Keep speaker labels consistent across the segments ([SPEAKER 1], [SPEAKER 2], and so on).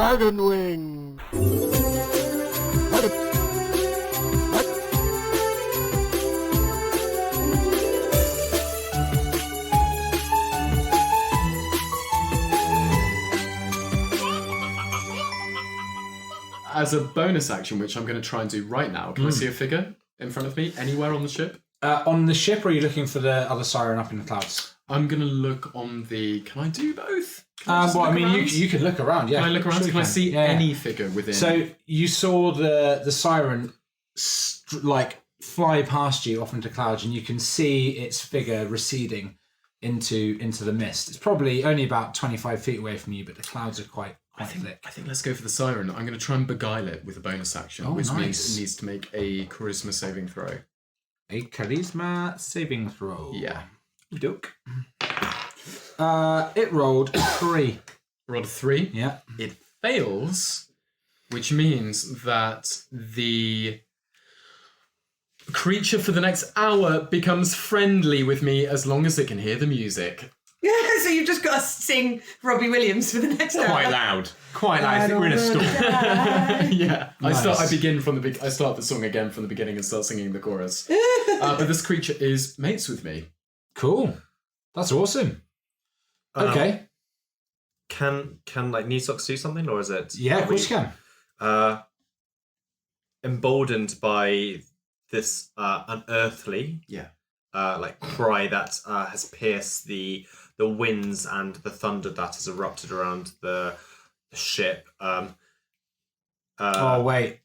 [SPEAKER 1] Dragon wing.
[SPEAKER 2] As a bonus action, which I'm going to try and do right now, can I see a figure in front of me anywhere on the ship?
[SPEAKER 3] On the ship, or are you looking for the other siren up in the clouds?
[SPEAKER 2] I'm going to look on the... Can I do both?
[SPEAKER 3] You could look around, yeah.
[SPEAKER 2] Can I look around?
[SPEAKER 3] Sure
[SPEAKER 2] Can I see any figure within?
[SPEAKER 3] So you saw the siren fly past you off into clouds, and you can see its figure receding into the mist. It's probably only about 25 feet away from you, but the clouds are quite thick.
[SPEAKER 2] I think let's go for the siren. I'm going to try and beguile it with a bonus action, which means it needs to make a charisma saving throw.
[SPEAKER 3] A charisma saving throw.
[SPEAKER 2] Yeah.
[SPEAKER 3] Doke. It rolled 3.
[SPEAKER 2] Rolled a 3.
[SPEAKER 3] Yeah.
[SPEAKER 2] It fails, which means that the creature for the next hour becomes friendly with me as long as it can hear the music.
[SPEAKER 4] Yeah, so you've just got to sing Robbie Williams for the next hour.
[SPEAKER 5] Quite loud. I think we're in a storm.
[SPEAKER 2] Yeah.
[SPEAKER 3] Nice.
[SPEAKER 2] I start the song again from the beginning and start singing the chorus. But this creature is mates with me.
[SPEAKER 3] Cool. That's awesome. Okay.
[SPEAKER 6] Can like Nisox do something, or is it?
[SPEAKER 3] Yeah, of course you can.
[SPEAKER 6] Emboldened by this unearthly, cry that has pierced the winds and the thunder that has erupted around the ship.
[SPEAKER 3] Oh wait,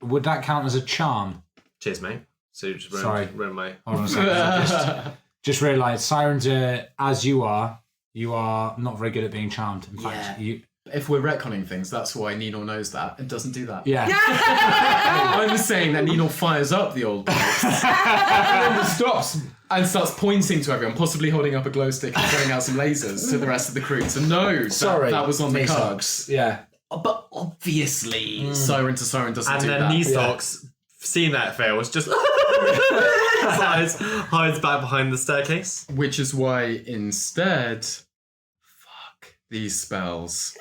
[SPEAKER 3] would that count as a charm?
[SPEAKER 6] Cheers, mate. So just run my.
[SPEAKER 3] Hold on a second. Just realised sirens are as you are. You are not very good at being charmed. In fact,
[SPEAKER 2] If we're retconning things, that's why Ninor knows that and doesn't do that.
[SPEAKER 3] Yeah.
[SPEAKER 2] I'm saying that Ninor fires up the old box and then stops and starts pointing to everyone, possibly holding up a glow stick and throwing out some lasers to the rest of the crew to know that was on the cards.
[SPEAKER 3] Yeah.
[SPEAKER 2] But obviously, Siren to Siren doesn't
[SPEAKER 6] and
[SPEAKER 2] do
[SPEAKER 6] then
[SPEAKER 2] that.
[SPEAKER 6] Nisox, seeing that fail, was just hides back behind the staircase.
[SPEAKER 2] Which is why instead, fuck these spells.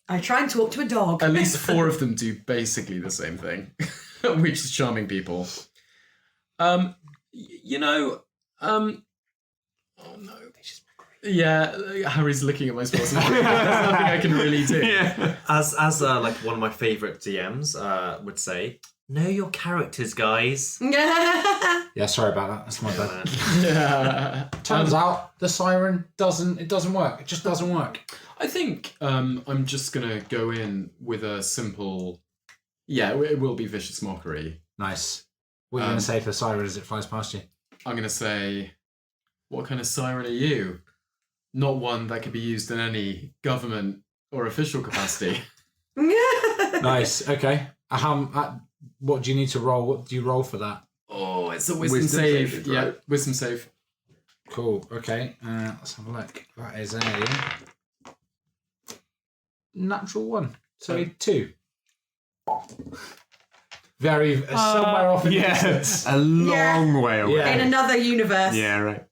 [SPEAKER 4] I try and talk to a dog.
[SPEAKER 2] At least 4 of them do basically the same thing, which is charming people. Oh no. Yeah, Harry's looking at my spells. There's nothing I can really do.
[SPEAKER 6] Yeah. As like one of my favourite DMs would say, know your characters, guys.
[SPEAKER 3] Yeah, sorry about that. That's my bad.
[SPEAKER 2] Yeah.
[SPEAKER 3] Turns out the siren doesn't work. It just doesn't work.
[SPEAKER 2] I think I'm just going to go in with a simple... Yeah, it will be Vicious Mockery.
[SPEAKER 3] Nice. What are you going to say to the siren as it flies past you?
[SPEAKER 2] I'm going to say, what kind of siren are you? Not one that can be used in any government or official capacity.
[SPEAKER 3] Nice. Okay. What do you need to roll? What do you roll for that?
[SPEAKER 2] Oh, it's a wisdom save.
[SPEAKER 6] right?
[SPEAKER 2] Yeah, wisdom save.
[SPEAKER 3] Cool. Okay. Let's have a look. That is a natural 1. So 2. Very somewhere off in the distance.
[SPEAKER 5] A long way away.
[SPEAKER 3] Yeah.
[SPEAKER 4] In another universe.
[SPEAKER 5] Yeah, right.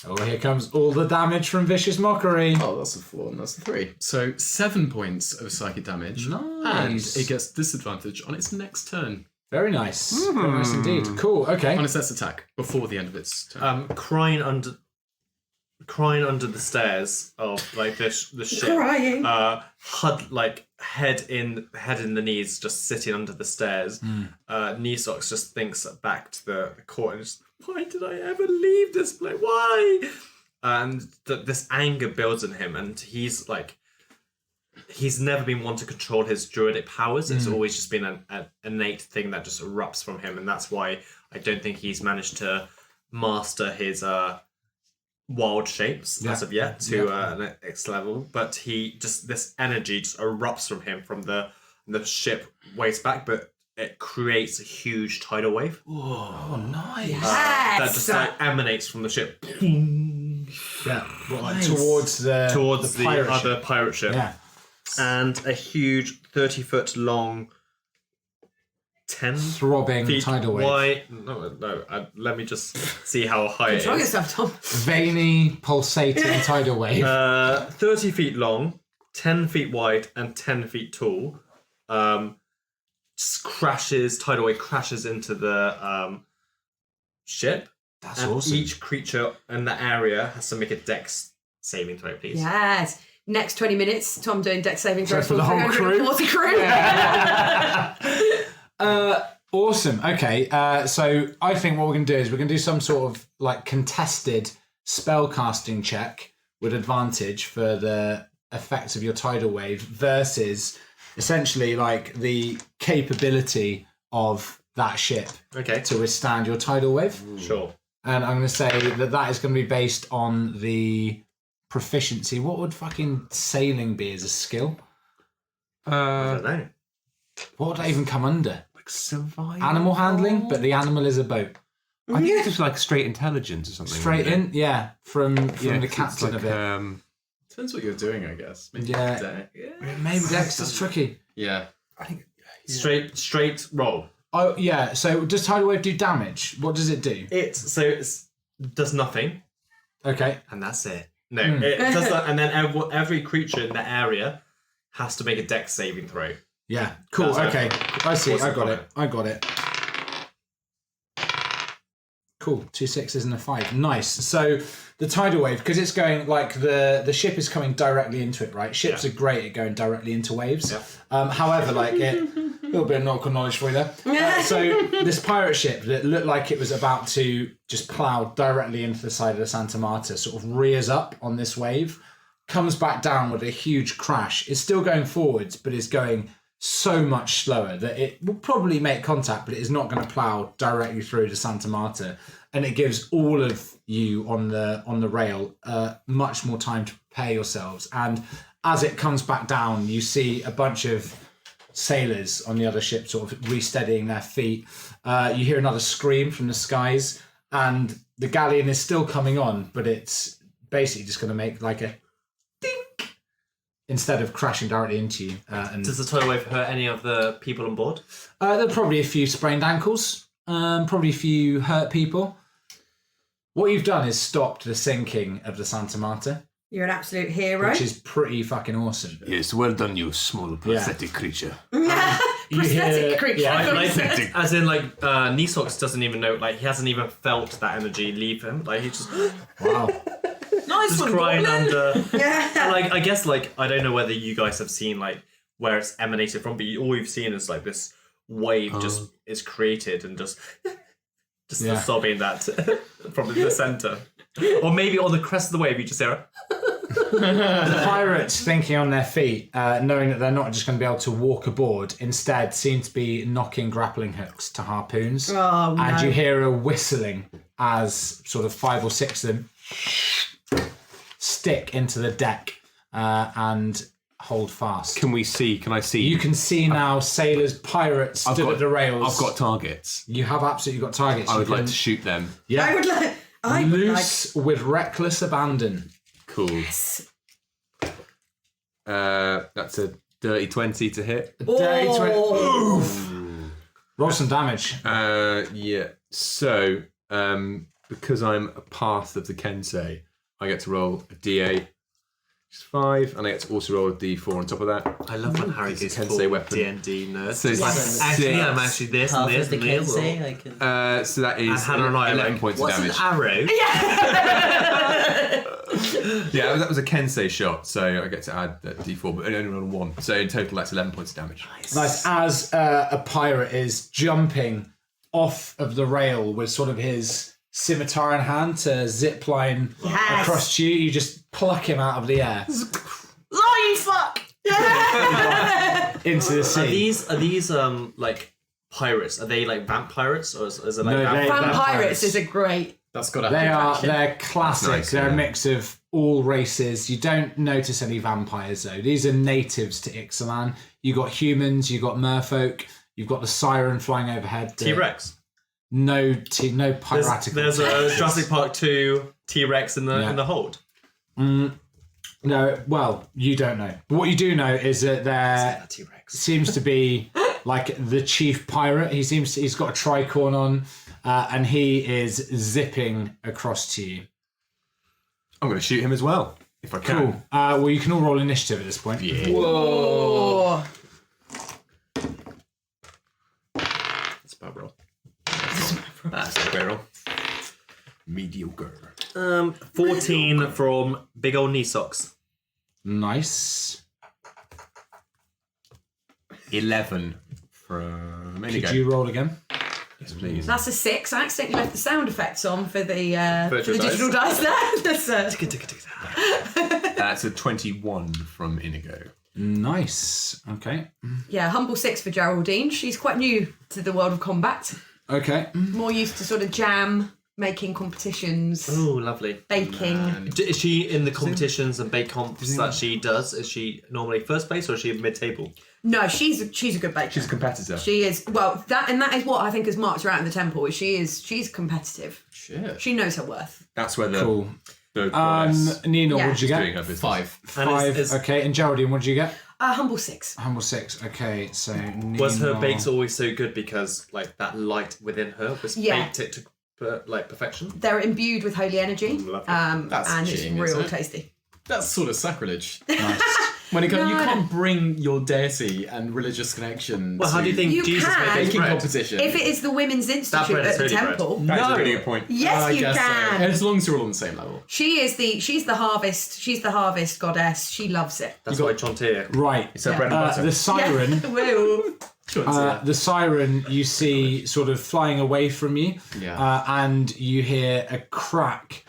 [SPEAKER 3] Oh, here comes all the damage from Vicious Mockery.
[SPEAKER 2] Oh, that's a 4 and that's a 3. So 7 points of psychic damage.
[SPEAKER 3] Nice.
[SPEAKER 2] And it gets disadvantage on its next turn.
[SPEAKER 3] Very nice. Very nice indeed. Cool. Okay.
[SPEAKER 2] On its next attack, before the end of its turn.
[SPEAKER 6] Crying under the stairs of like the ship.
[SPEAKER 4] Crying.
[SPEAKER 6] Head in the knees, just sitting under the stairs. Nisox just thinks back to the court and just, why did I ever leave this place? Why? And this anger builds in him, and he's never been one to control his druidic powers. It's always just been an innate thing that just erupts from him, and that's why I don't think he's managed to master his wild shapes as of yet to an next level. But this energy just erupts from him from the ship waist back, but it creates a huge tidal wave.
[SPEAKER 3] Oh, nice.
[SPEAKER 6] That just emanates from the ship.
[SPEAKER 3] Yeah. Nice. Towards the pirate
[SPEAKER 6] other
[SPEAKER 3] ship.
[SPEAKER 6] Pirate ship.
[SPEAKER 3] Yeah.
[SPEAKER 6] And a huge 30-foot long 10
[SPEAKER 3] throbbing
[SPEAKER 6] feet
[SPEAKER 3] tidal wave.
[SPEAKER 6] Wide. No. Let me just see how high it
[SPEAKER 4] Control
[SPEAKER 6] is.
[SPEAKER 4] yourself, Tom.
[SPEAKER 3] Veiny, pulsating tidal wave.
[SPEAKER 6] 30 feet long, 10 feet wide and 10 feet tall. Just crashes, tidal wave crashes into the ship.
[SPEAKER 3] That's
[SPEAKER 6] and
[SPEAKER 3] awesome.
[SPEAKER 6] Each creature in the area has to make a dex saving throw, please.
[SPEAKER 4] Yes. Next 20 minutes, Tom doing deck saving throws
[SPEAKER 3] for the whole crew?
[SPEAKER 4] 340 crew.
[SPEAKER 3] Awesome. Okay. So I think what we're going to do is we're going to do some sort of like contested spell casting check with advantage for the effects of your tidal wave versus essentially like the capability of that ship to withstand your tidal wave.
[SPEAKER 6] Sure.
[SPEAKER 3] And I'm going to say that is going to be based on the proficiency. What would fucking sailing be as a skill?
[SPEAKER 6] I don't know.
[SPEAKER 3] What would that even come under?
[SPEAKER 5] Like survival.
[SPEAKER 3] Animal handling, but the animal is a boat.
[SPEAKER 5] I think it's just like straight intelligence or something.
[SPEAKER 3] Straight
[SPEAKER 5] isn't it?
[SPEAKER 3] in, yeah, from the
[SPEAKER 5] 'cause it's
[SPEAKER 3] captain
[SPEAKER 5] like,
[SPEAKER 3] of it.
[SPEAKER 2] Depends what you're doing, I guess. Maybe
[SPEAKER 3] Yeah.
[SPEAKER 2] deck.
[SPEAKER 3] Maybe Dex is tricky.
[SPEAKER 2] Yeah.
[SPEAKER 6] Straight roll.
[SPEAKER 3] Oh yeah. So does tidal wave do damage? What does it do?
[SPEAKER 6] It does nothing,
[SPEAKER 3] Okay.
[SPEAKER 6] and that's it. No, it does that, and then every creature in the area has to make a dex saving throw.
[SPEAKER 3] Yeah. Cool.
[SPEAKER 6] That's
[SPEAKER 3] Okay. I see.
[SPEAKER 6] What's
[SPEAKER 3] I
[SPEAKER 6] the
[SPEAKER 3] got
[SPEAKER 6] comment?
[SPEAKER 3] it. I got it. Cool. 2 6s and a 5. Nice. So the tidal wave, because it's going like the ship is coming directly into it, right? Ships are great at going directly into waves.
[SPEAKER 6] Yeah.
[SPEAKER 3] However, like a little bit of nautical knowledge for you there. So this pirate ship that looked like it was about to just plough directly into the side of the Santa Marta sort of rears up on this wave, comes back down with a huge crash. It's still going forwards, but it's going so much slower that it will probably make contact, but it is not going to plough directly through the Santa Marta. And it gives all of you on the rail much more time to prepare yourselves. And as it comes back down, you see a bunch of sailors on the other ship sort of resteadying their feet. You hear another scream from the skies, and the galleon is still coming on, but it's basically just going to make like a dink instead of crashing directly into you. And
[SPEAKER 6] Does the tidal wave hurt any of the people on board?
[SPEAKER 3] there are probably a few sprained ankles, probably a few hurt people. What you've done is stopped the sinking of the Santa Marta,
[SPEAKER 4] You're an absolute hero.
[SPEAKER 3] which is pretty fucking awesome.
[SPEAKER 5] Yes, well done, you small pathetic creature.
[SPEAKER 4] Prosthetic creature.
[SPEAKER 3] yeah,
[SPEAKER 6] As in, like, Nisox doesn't even know, like, he hasn't even felt that energy leave him. Like, he's just
[SPEAKER 3] Wow.
[SPEAKER 4] Nice
[SPEAKER 6] just
[SPEAKER 4] one,
[SPEAKER 6] crying
[SPEAKER 4] Goblin.
[SPEAKER 6] under.
[SPEAKER 4] Yeah.
[SPEAKER 6] And, like, I guess, like, I don't know whether you guys have seen, like, where it's emanated from, but all you've seen is, like, this wave just is created and just
[SPEAKER 3] Yeah.
[SPEAKER 6] sobbing that from the center. Or maybe on the crest of the wave, you just hear
[SPEAKER 3] The pirates, thinking on their feet, knowing that they're not just going to be able to walk aboard, instead seem to be knocking grappling hooks to harpoons.
[SPEAKER 4] Oh, no.
[SPEAKER 3] And you hear a whistling as sort of 5 or 6 of them stick into the deck and hold fast.
[SPEAKER 5] Can I see?
[SPEAKER 3] You can see now sailors, pirates stood at the rails.
[SPEAKER 5] I've got targets.
[SPEAKER 3] You have absolutely got targets.
[SPEAKER 5] I
[SPEAKER 3] You
[SPEAKER 5] would like
[SPEAKER 3] can-
[SPEAKER 5] to shoot them.
[SPEAKER 3] Yeah.
[SPEAKER 4] I would like.
[SPEAKER 3] Loose with reckless abandon.
[SPEAKER 5] Cool. That's a dirty 20 to hit.
[SPEAKER 3] Dirty twen-
[SPEAKER 4] Oh.
[SPEAKER 3] Roll some damage.
[SPEAKER 5] Yeah. So, because I'm a path of the Kensei, I get to roll a D8, which is 5, and I get to also roll a D4 on top of that.
[SPEAKER 6] I love when Harry
[SPEAKER 5] It's a
[SPEAKER 6] goes
[SPEAKER 5] Kensei
[SPEAKER 6] full
[SPEAKER 5] weapon.
[SPEAKER 6] D&D nerd.
[SPEAKER 5] So it's
[SPEAKER 1] Yes.
[SPEAKER 6] Actually,
[SPEAKER 5] six.
[SPEAKER 6] I'm actually this
[SPEAKER 1] Half
[SPEAKER 6] and this
[SPEAKER 1] of the
[SPEAKER 6] and this.
[SPEAKER 1] Kensei, I can...
[SPEAKER 5] So that is
[SPEAKER 6] And Hannah and I are
[SPEAKER 5] 11
[SPEAKER 6] like,
[SPEAKER 5] points
[SPEAKER 6] what's
[SPEAKER 5] of
[SPEAKER 6] an
[SPEAKER 5] damage.
[SPEAKER 6] arrow?
[SPEAKER 5] Yeah, that was a Kensei shot, so I get to add that D4, but only roll 1. So in total, that's 11 points of damage.
[SPEAKER 3] Nice. As a pirate is jumping off of the rail with sort of his scimitar in hand to zip line
[SPEAKER 4] Yes.
[SPEAKER 3] across to you, you just pluck him out of the air
[SPEAKER 4] Oh, you fuck!
[SPEAKER 3] into the sea.
[SPEAKER 6] Are these like pirates? Are they like vampires or is it like
[SPEAKER 3] No,
[SPEAKER 6] vampires?
[SPEAKER 4] Vampirates is a great.
[SPEAKER 2] That's got to
[SPEAKER 3] They're classic.
[SPEAKER 5] Nice,
[SPEAKER 3] They're
[SPEAKER 5] yeah.
[SPEAKER 3] a mix of all races. You don't notice any vampires though. These are natives to Ixalan. You got humans, you got merfolk, you've got the siren flying overhead.
[SPEAKER 6] T-Rex.
[SPEAKER 3] No piratical.
[SPEAKER 6] There's a Jurassic Park 2 T-Rex in the hold.
[SPEAKER 3] No, well, you don't know. But what you do know is that there
[SPEAKER 6] T-Rex.
[SPEAKER 3] seems to be like the chief pirate. He's got a tricorn on, and he is zipping across to you.
[SPEAKER 5] I'm going to shoot him as well. if I can.
[SPEAKER 3] Cool. Well, you can all roll initiative at this point.
[SPEAKER 5] Yeah.
[SPEAKER 4] Whoa.
[SPEAKER 6] That's a bad roll.
[SPEAKER 5] That's a barrel. Mediocre.
[SPEAKER 6] 14 from big old knee socks.
[SPEAKER 3] Nice.
[SPEAKER 5] 11 from Inigo.
[SPEAKER 3] Could you roll again?
[SPEAKER 5] Yes, please.
[SPEAKER 4] That's a 6. I accidentally left the sound effects on for the
[SPEAKER 6] Virtual
[SPEAKER 4] digital dice there. That's,
[SPEAKER 5] That's a 21 from Inigo.
[SPEAKER 3] Nice. Okay.
[SPEAKER 4] yeah, humble 6 for Geraldine. She's quite new to the world of combat.
[SPEAKER 3] Okay.
[SPEAKER 4] More used to sort of jam making competitions,
[SPEAKER 6] Oh, lovely.
[SPEAKER 4] baking.
[SPEAKER 6] Is she in the competitions and bake comps that she does? Is she normally first place or is she mid-table?
[SPEAKER 4] No, she's a good baker.
[SPEAKER 5] She's a competitor.
[SPEAKER 4] She is that is what I think has marked her out in the temple. She's competitive.
[SPEAKER 2] Shit.
[SPEAKER 4] She knows her worth.
[SPEAKER 5] That's where the,
[SPEAKER 3] Cool.
[SPEAKER 5] the goddess
[SPEAKER 3] Nina,
[SPEAKER 4] Yeah.
[SPEAKER 3] what did you
[SPEAKER 5] doing
[SPEAKER 3] get?
[SPEAKER 5] her business.
[SPEAKER 2] 5.
[SPEAKER 6] And
[SPEAKER 3] 5.
[SPEAKER 6] is-
[SPEAKER 3] Okay. And Geraldine, what did you get?
[SPEAKER 4] Humble 6.
[SPEAKER 3] Humble 6. Okay. So Nina...
[SPEAKER 6] Was her bakes always so good because like that light within her was
[SPEAKER 4] Yeah.
[SPEAKER 6] baked it to like perfection?
[SPEAKER 4] They're imbued with holy energy,
[SPEAKER 6] Lovely.
[SPEAKER 2] That's
[SPEAKER 4] and it's
[SPEAKER 2] cheating,
[SPEAKER 4] real
[SPEAKER 2] isn't it?
[SPEAKER 4] tasty.
[SPEAKER 2] That's sort of sacrilege.
[SPEAKER 3] Nice.
[SPEAKER 2] When it comes, you
[SPEAKER 4] No,
[SPEAKER 2] can't bring your deity and religious connection.
[SPEAKER 6] Well, how do you think
[SPEAKER 4] You
[SPEAKER 6] Jesus
[SPEAKER 4] can.
[SPEAKER 6] made
[SPEAKER 2] baking
[SPEAKER 6] bread?
[SPEAKER 2] competition?
[SPEAKER 4] If it is the Women's Institute
[SPEAKER 6] bread is
[SPEAKER 4] at the
[SPEAKER 6] holy bread.
[SPEAKER 4] temple,
[SPEAKER 5] That's
[SPEAKER 2] No.
[SPEAKER 5] a really good point.
[SPEAKER 4] yes,
[SPEAKER 2] I
[SPEAKER 4] you
[SPEAKER 2] guess so.
[SPEAKER 4] can.
[SPEAKER 2] As long as you're all on the same level.
[SPEAKER 4] She's the harvest. She's the harvest goddess. She loves it.
[SPEAKER 6] That's why Chantier.
[SPEAKER 3] Right.
[SPEAKER 5] It's her
[SPEAKER 4] Yeah.
[SPEAKER 5] bread and butter.
[SPEAKER 3] The siren...
[SPEAKER 4] Yeah. Woo.
[SPEAKER 2] Sure, it's,
[SPEAKER 3] The siren you see sort of flying away from you,
[SPEAKER 2] Yeah.
[SPEAKER 3] and you hear a crack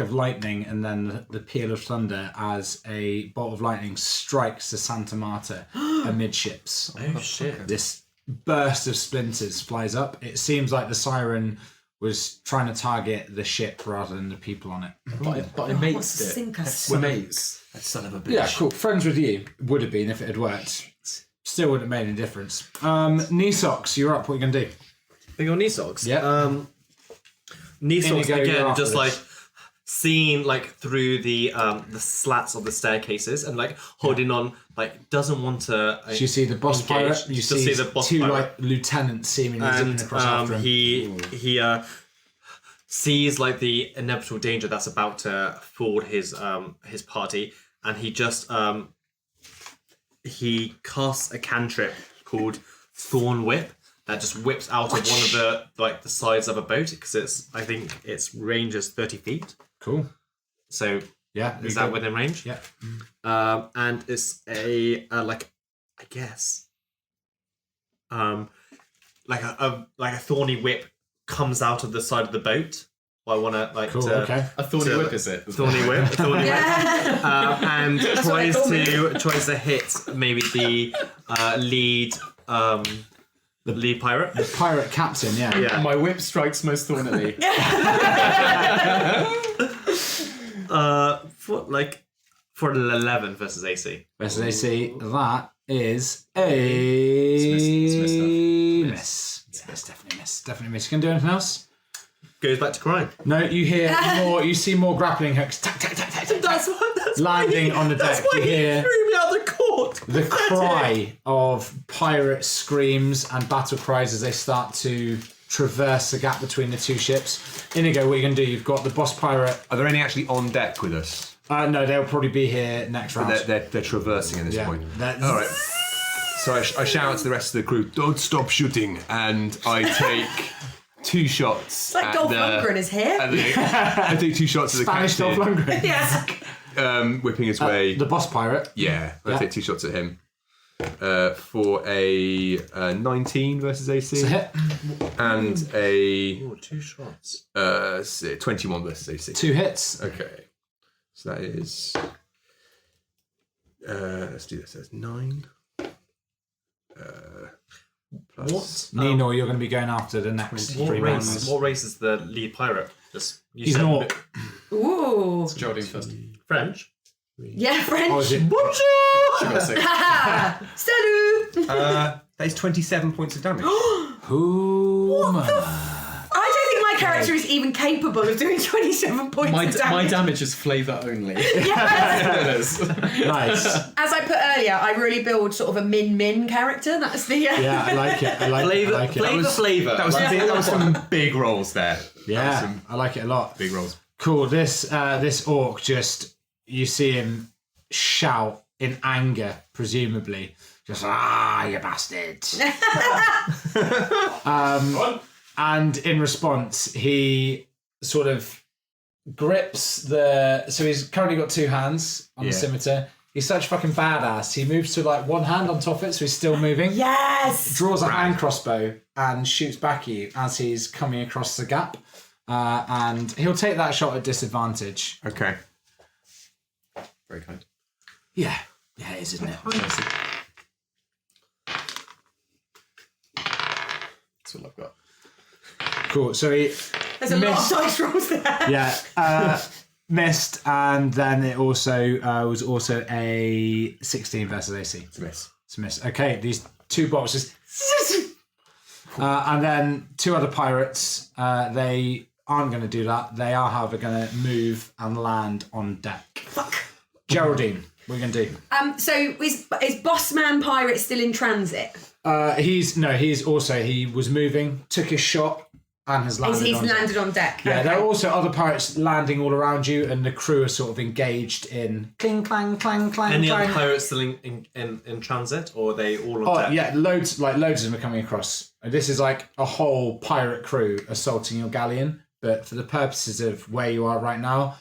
[SPEAKER 3] of lightning, and then the peal of thunder as a bolt of lightning strikes the Santa Marta amidships.
[SPEAKER 6] Oh shit.
[SPEAKER 3] This burst of splinters flies up. It seems like the siren was trying to target the ship rather than the people on it.
[SPEAKER 2] but I
[SPEAKER 4] wants
[SPEAKER 2] mates
[SPEAKER 4] to
[SPEAKER 2] it.
[SPEAKER 4] sink us.
[SPEAKER 2] We're mates.
[SPEAKER 5] That son of a bitch.
[SPEAKER 3] Yeah, cool. Friends with you would have been if it had worked. Still wouldn't have made any difference. Knee socks, you're up. What are you gonna do?
[SPEAKER 6] Big old knee socks.
[SPEAKER 3] Yeah.
[SPEAKER 6] Knee socks
[SPEAKER 3] Inigo, you're
[SPEAKER 6] again,
[SPEAKER 3] after
[SPEAKER 6] just
[SPEAKER 3] this.
[SPEAKER 6] like seeing like through the slats of the staircases and like holding on, like doesn't want to.
[SPEAKER 3] So you see the boss
[SPEAKER 6] engage.
[SPEAKER 3] pirate. You
[SPEAKER 6] Just
[SPEAKER 3] see,
[SPEAKER 6] the boss
[SPEAKER 3] two
[SPEAKER 6] pirate.
[SPEAKER 3] like lieutenants seemingly zipping
[SPEAKER 6] And
[SPEAKER 3] across after him.
[SPEAKER 6] he sees like the inevitable danger that's about to fall his party, and he just he casts a cantrip called Thorn Whip that just whips out of one of the the sides of a boat because I think its range is 30 feet.
[SPEAKER 3] Cool.
[SPEAKER 6] So
[SPEAKER 3] Yeah.
[SPEAKER 6] is that within range?
[SPEAKER 3] Yeah.
[SPEAKER 6] And it's a like I guess like a thorny whip comes out of the side of the boat. I want to like
[SPEAKER 3] Cool.
[SPEAKER 6] to,
[SPEAKER 3] Okay.
[SPEAKER 2] A thorny
[SPEAKER 6] So-
[SPEAKER 2] whip, is it?
[SPEAKER 6] thorny whip,
[SPEAKER 4] Yeah.
[SPEAKER 6] and
[SPEAKER 4] what they
[SPEAKER 6] tries to hit maybe the lead pirate.
[SPEAKER 3] The pirate captain. Yeah.
[SPEAKER 6] Yeah.
[SPEAKER 2] My whip strikes most thornily.
[SPEAKER 6] For an 11 versus AC.
[SPEAKER 3] Versus AC. That is a miss. Yeah, it's definitely miss. Definitely miss. You can do anything else?
[SPEAKER 6] Goes back to crying.
[SPEAKER 3] No. You hear more. You see more grappling hooks. Tack, tack, tack, tack, tack, tack.
[SPEAKER 6] That's
[SPEAKER 3] Landing on the deck. You hear
[SPEAKER 6] threw me out of the court.
[SPEAKER 3] the cry of pirate screams and battle cries as they start to traverse the gap between the two ships. Inigo, what are you going to do? You've got the boss pirate.
[SPEAKER 5] Are there any actually on deck with us?
[SPEAKER 3] No, they'll probably be here next round.
[SPEAKER 5] They're traversing at this
[SPEAKER 3] Yeah.
[SPEAKER 5] point.
[SPEAKER 3] That's-
[SPEAKER 5] All right. So I shout out to the rest of the crew, don't stop shooting. And I take 2 shots.
[SPEAKER 4] It's like Dolph Lundgren is here.
[SPEAKER 5] I take 2 shots at the
[SPEAKER 3] Spanish Dolph
[SPEAKER 5] captain,
[SPEAKER 3] Lundgren.
[SPEAKER 4] Yeah.
[SPEAKER 5] whipping his way.
[SPEAKER 3] The boss pirate.
[SPEAKER 5] Yeah, I
[SPEAKER 3] Yeah.
[SPEAKER 5] take 2 shots at him. For a 19 versus AC.
[SPEAKER 3] It's a hit.
[SPEAKER 5] And a
[SPEAKER 6] 2 shots.
[SPEAKER 5] 21 versus AC.
[SPEAKER 3] 2 hits.
[SPEAKER 5] Okay. So that is. Let's do this. That's 9. Plus.
[SPEAKER 3] Nino, you're going to be going after the next 3 rounds.
[SPEAKER 6] What race is the lead pirate? You
[SPEAKER 3] He's
[SPEAKER 6] said
[SPEAKER 3] not.
[SPEAKER 4] Ooh.
[SPEAKER 2] Geraldine first.
[SPEAKER 6] French.
[SPEAKER 4] Yeah,
[SPEAKER 3] Oh, is
[SPEAKER 4] French.
[SPEAKER 3] it?
[SPEAKER 2] She got 6.
[SPEAKER 4] Salut.
[SPEAKER 5] That is 27 points of damage.
[SPEAKER 4] I don't think my character is even capable of doing 27 points
[SPEAKER 2] My
[SPEAKER 4] of damage.
[SPEAKER 2] damage is flavour only.
[SPEAKER 4] Yes.
[SPEAKER 2] It is.
[SPEAKER 3] Nice.
[SPEAKER 4] As I put earlier, I really build sort of a min character. That's the
[SPEAKER 3] Yeah, I like it. I like it.
[SPEAKER 6] Flavor.
[SPEAKER 5] That was some big rolls there.
[SPEAKER 3] Yeah, I like it a lot.
[SPEAKER 5] Big rolls.
[SPEAKER 3] Cool. This orc just, you see him shout in anger, presumably, just you bastard. And in response, he sort of grips so he's currently got 2 hands on the scimitar. He's such a fucking badass. He moves to like 1 hand on top of it, so he's still moving.
[SPEAKER 4] Yes!
[SPEAKER 3] Draws a hand crossbow and shoots back at you as he's coming across the gap. And he'll take that shot at disadvantage.
[SPEAKER 5] Okay.
[SPEAKER 2] Very kind.
[SPEAKER 3] Yeah. Yeah, it is, isn't it?
[SPEAKER 2] That's all I've got.
[SPEAKER 3] Cool. So he
[SPEAKER 4] There's a lot of dice rolls there.
[SPEAKER 3] missed, and then it also was also a 16 versus AC.
[SPEAKER 5] It's a miss.
[SPEAKER 3] It's a miss. Okay, these 2 bolts just... and then 2 other pirates, they aren't going to do that. They are, however, going to move and land on deck.
[SPEAKER 4] Fuck.
[SPEAKER 3] Geraldine, what are you going to do?
[SPEAKER 4] So is Bossman Pirate still in transit?
[SPEAKER 3] He was moving, took his shot, and has landed
[SPEAKER 4] He's
[SPEAKER 3] on deck.
[SPEAKER 4] landed on deck.
[SPEAKER 3] Yeah,
[SPEAKER 4] Okay.
[SPEAKER 3] there are also other pirates landing all around you, and the crew are sort of engaged in cling, clang, clang, clang,
[SPEAKER 6] Any
[SPEAKER 3] clang.
[SPEAKER 6] other pirates still in transit, or are they all on deck?
[SPEAKER 3] Yeah, loads of them are coming across. And this is like a whole pirate crew assaulting your galleon, but for the purposes of where you are right now,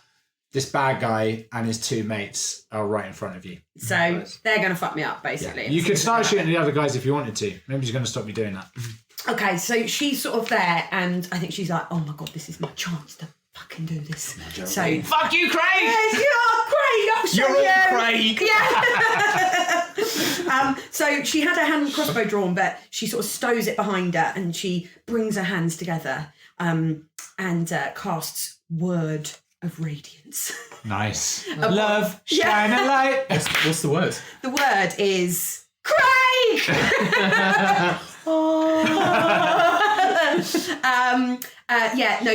[SPEAKER 3] this bad guy and his 2 mates are right in front of you.
[SPEAKER 4] So they're going to fuck me up, basically.
[SPEAKER 3] Yeah. You could start shooting the other guys if you wanted to. Nobody's going to stop you doing that.
[SPEAKER 4] Okay, so she's sort of there, and I think she's like, oh my God, this is my chance to fucking do this. So,
[SPEAKER 3] Fuck you, Craig!
[SPEAKER 4] yes, you're Craig, I'll show
[SPEAKER 5] You're
[SPEAKER 4] you.
[SPEAKER 5] all Craig!
[SPEAKER 4] Yeah. So she had her hand crossbow drawn, but she sort of stows it behind her, and she brings her hands together and casts Word of Radiance.
[SPEAKER 3] Nice. Love, shine
[SPEAKER 4] Yeah.
[SPEAKER 3] a light.
[SPEAKER 2] What's the word?
[SPEAKER 4] The word is Craig!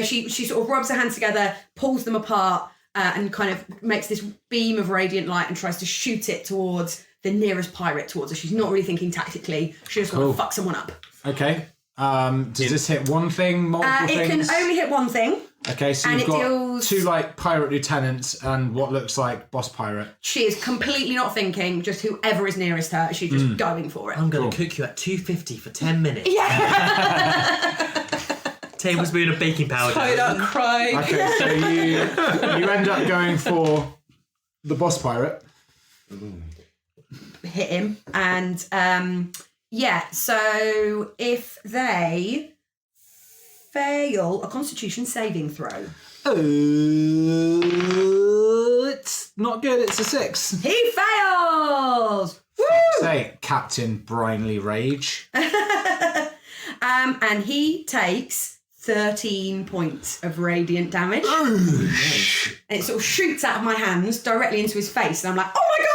[SPEAKER 4] She sort of rubs her hands together, pulls them apart, and kind of makes this beam of radiant light and tries to shoot it towards the nearest pirate towards her. She's not really thinking tactically. She just wants to fuck someone up.
[SPEAKER 3] Okay. Does this hit one thing, multiple
[SPEAKER 4] It
[SPEAKER 3] things?
[SPEAKER 4] can only hit one thing.
[SPEAKER 3] Okay, so
[SPEAKER 4] and
[SPEAKER 3] you've
[SPEAKER 4] it
[SPEAKER 3] got
[SPEAKER 4] deals-
[SPEAKER 3] 2 like pirate lieutenants and what looks like boss pirate.
[SPEAKER 4] She is completely not thinking, just whoever is nearest her, she's just going for it.
[SPEAKER 6] I'm going to cook you at 250 for 10 minutes.
[SPEAKER 4] Yeah.
[SPEAKER 6] Tablespoon of baking powder.
[SPEAKER 2] Craig.
[SPEAKER 3] Okay, so you end up going for the boss pirate.
[SPEAKER 4] Hit him. And so if they fail a constitution saving throw.
[SPEAKER 3] It's not good, it's a 6.
[SPEAKER 4] He fails! Woo!
[SPEAKER 3] Say, Captain Brinley Rage.
[SPEAKER 4] And he takes 13 points of radiant damage. And it sort of shoots out of my hands directly into his face. And I'm like, oh my God!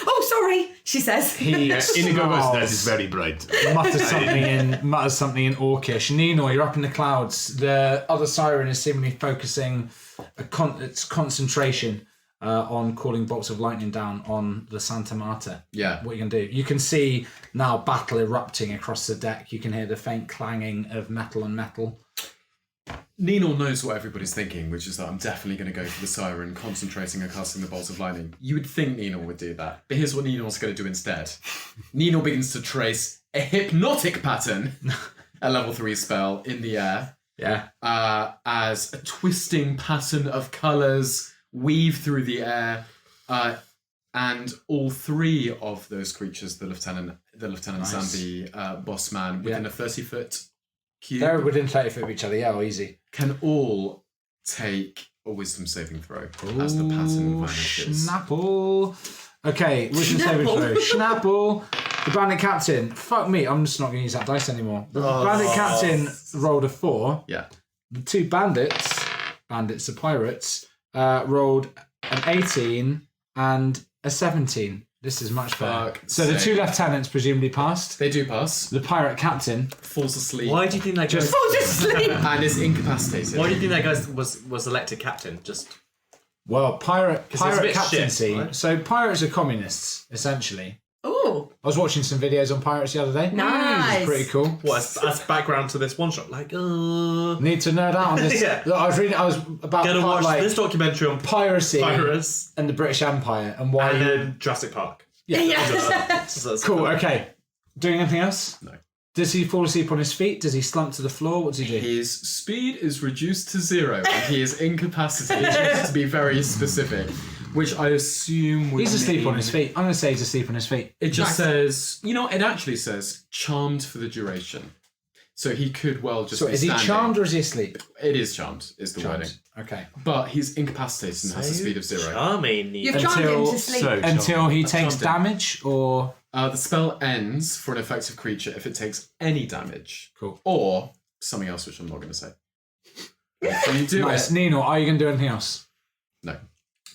[SPEAKER 4] Oh, sorry, she says.
[SPEAKER 3] He
[SPEAKER 5] Inigo goes, that is very bright.
[SPEAKER 3] mutters something in Orcish. Nino, you're up in the clouds. The other siren is seemingly focusing its concentration on calling bolts of lightning down on the Santa Marta.
[SPEAKER 2] Yeah.
[SPEAKER 3] What are you going to do? You can see now battle erupting across the deck. You can hear the faint clanging of metal on metal.
[SPEAKER 2] Nino knows what everybody's thinking, which is that I'm definitely going to go for the siren, concentrating and casting the bolts of lightning. You would think Nino would do that, but here's what Nino's going to do instead. Nino begins to trace a hypnotic pattern, a level 3 spell, in the air.
[SPEAKER 3] Yeah.
[SPEAKER 2] As a twisting pattern of colours weave through the air, and all 3 of those creatures, the lieutenants
[SPEAKER 3] Nice.
[SPEAKER 2] and the boss man, within a 30-foot cube,
[SPEAKER 3] They're within 30 foot of each other. Yeah, well, easy.
[SPEAKER 2] can all take a wisdom saving throw as the pattern vanishes.
[SPEAKER 3] Schnapple. Okay, wisdom saving throw. Schnapple. The bandit captain. Fuck me, I'm just not going to use that dice anymore. The bandit captain rolled a 4.
[SPEAKER 2] Yeah.
[SPEAKER 3] The 2 bandits are pirates, rolled an 18 and a 17. This is much better. So the 2 lieutenants presumably passed.
[SPEAKER 2] They do pass.
[SPEAKER 3] The pirate captain.
[SPEAKER 2] Falls asleep.
[SPEAKER 6] Why do you think that guy?
[SPEAKER 4] Falls asleep.
[SPEAKER 2] And is incapacitated.
[SPEAKER 6] Why do you think that guy was elected captain? Just
[SPEAKER 3] Well, pirate
[SPEAKER 6] it's a bit
[SPEAKER 3] captaincy.
[SPEAKER 6] shit, right?
[SPEAKER 3] So pirates are communists, essentially.
[SPEAKER 4] Ooh,
[SPEAKER 3] I was watching some videos on pirates the other day.
[SPEAKER 4] nice.
[SPEAKER 3] Pretty cool.
[SPEAKER 6] What as background to this one shot? Like,
[SPEAKER 3] Need to nerd out on this.
[SPEAKER 6] Yeah.
[SPEAKER 3] Look, I was about
[SPEAKER 6] gonna watch
[SPEAKER 3] like
[SPEAKER 6] this documentary on
[SPEAKER 3] piracy
[SPEAKER 6] pirates
[SPEAKER 3] and the British Empire and why.
[SPEAKER 6] and then Jurassic Park.
[SPEAKER 4] Yeah.
[SPEAKER 3] Cool. Okay. Doing anything else?
[SPEAKER 5] No.
[SPEAKER 3] Does he fall asleep on his feet? Does he slump to the floor? What does he do?
[SPEAKER 2] His speed is reduced to 0 and he is incapacitated, to be very specific, which I assume would
[SPEAKER 3] He's asleep
[SPEAKER 2] mean-
[SPEAKER 3] on his feet. I'm going to say he's asleep on his feet.
[SPEAKER 2] It just
[SPEAKER 4] Nice.
[SPEAKER 2] says, it actually says charmed for the duration. So he could well just
[SPEAKER 3] So
[SPEAKER 2] be
[SPEAKER 3] is he
[SPEAKER 2] standing.
[SPEAKER 3] charmed or is he asleep?
[SPEAKER 2] It is charmed, is the wording.
[SPEAKER 3] Okay.
[SPEAKER 2] But he's incapacitated and has a speed of 0.
[SPEAKER 6] Charming.
[SPEAKER 4] You've charmed him to sleep.
[SPEAKER 3] Until he takes
[SPEAKER 2] charmed him.
[SPEAKER 3] damage or...
[SPEAKER 2] The spell ends for an effective creature if it takes any damage.
[SPEAKER 3] Cool.
[SPEAKER 2] Or something else, which I'm not going to say. When you do
[SPEAKER 3] Nice.
[SPEAKER 2] it...
[SPEAKER 3] Nino, are you going to do anything else?
[SPEAKER 2] No.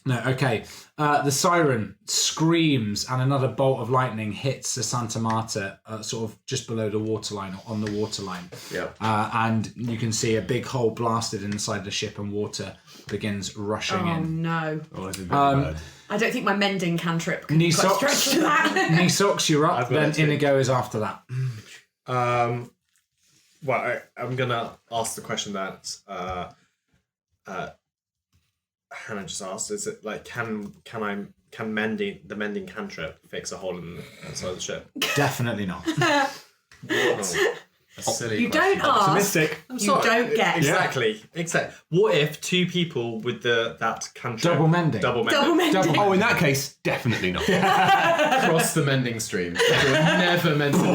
[SPEAKER 3] No, okay. The siren screams and another bolt of lightning hits the Santa Marta sort of just below the waterline, or on the waterline.
[SPEAKER 2] Yeah.
[SPEAKER 3] And you can see a big hole blasted inside the ship and water begins rushing
[SPEAKER 4] Oh
[SPEAKER 3] in.
[SPEAKER 4] no.
[SPEAKER 5] Oh, that's a bit bad.
[SPEAKER 4] I don't think my mending cantrip can
[SPEAKER 3] Knee
[SPEAKER 4] quite
[SPEAKER 3] socks.
[SPEAKER 4] stretch to that.
[SPEAKER 3] Nisox, you're up,
[SPEAKER 6] I've got
[SPEAKER 3] then
[SPEAKER 6] it too.
[SPEAKER 3] Inigo is after that.
[SPEAKER 6] Well, I'm gonna ask the question that Hannah just asked. Is it like can the mending cantrip fix a hole in the inside of the ship?
[SPEAKER 3] Definitely not.
[SPEAKER 2] A silly
[SPEAKER 4] You
[SPEAKER 2] question.
[SPEAKER 4] don't ask.
[SPEAKER 6] Optimistic.
[SPEAKER 4] You don't get.
[SPEAKER 6] Exactly. What if two people with that cantrip
[SPEAKER 3] Double mending.
[SPEAKER 6] Double mending.
[SPEAKER 4] Double mending.
[SPEAKER 5] Oh, in that case, definitely not.
[SPEAKER 2] Cross the mending stream. You're never meant to live.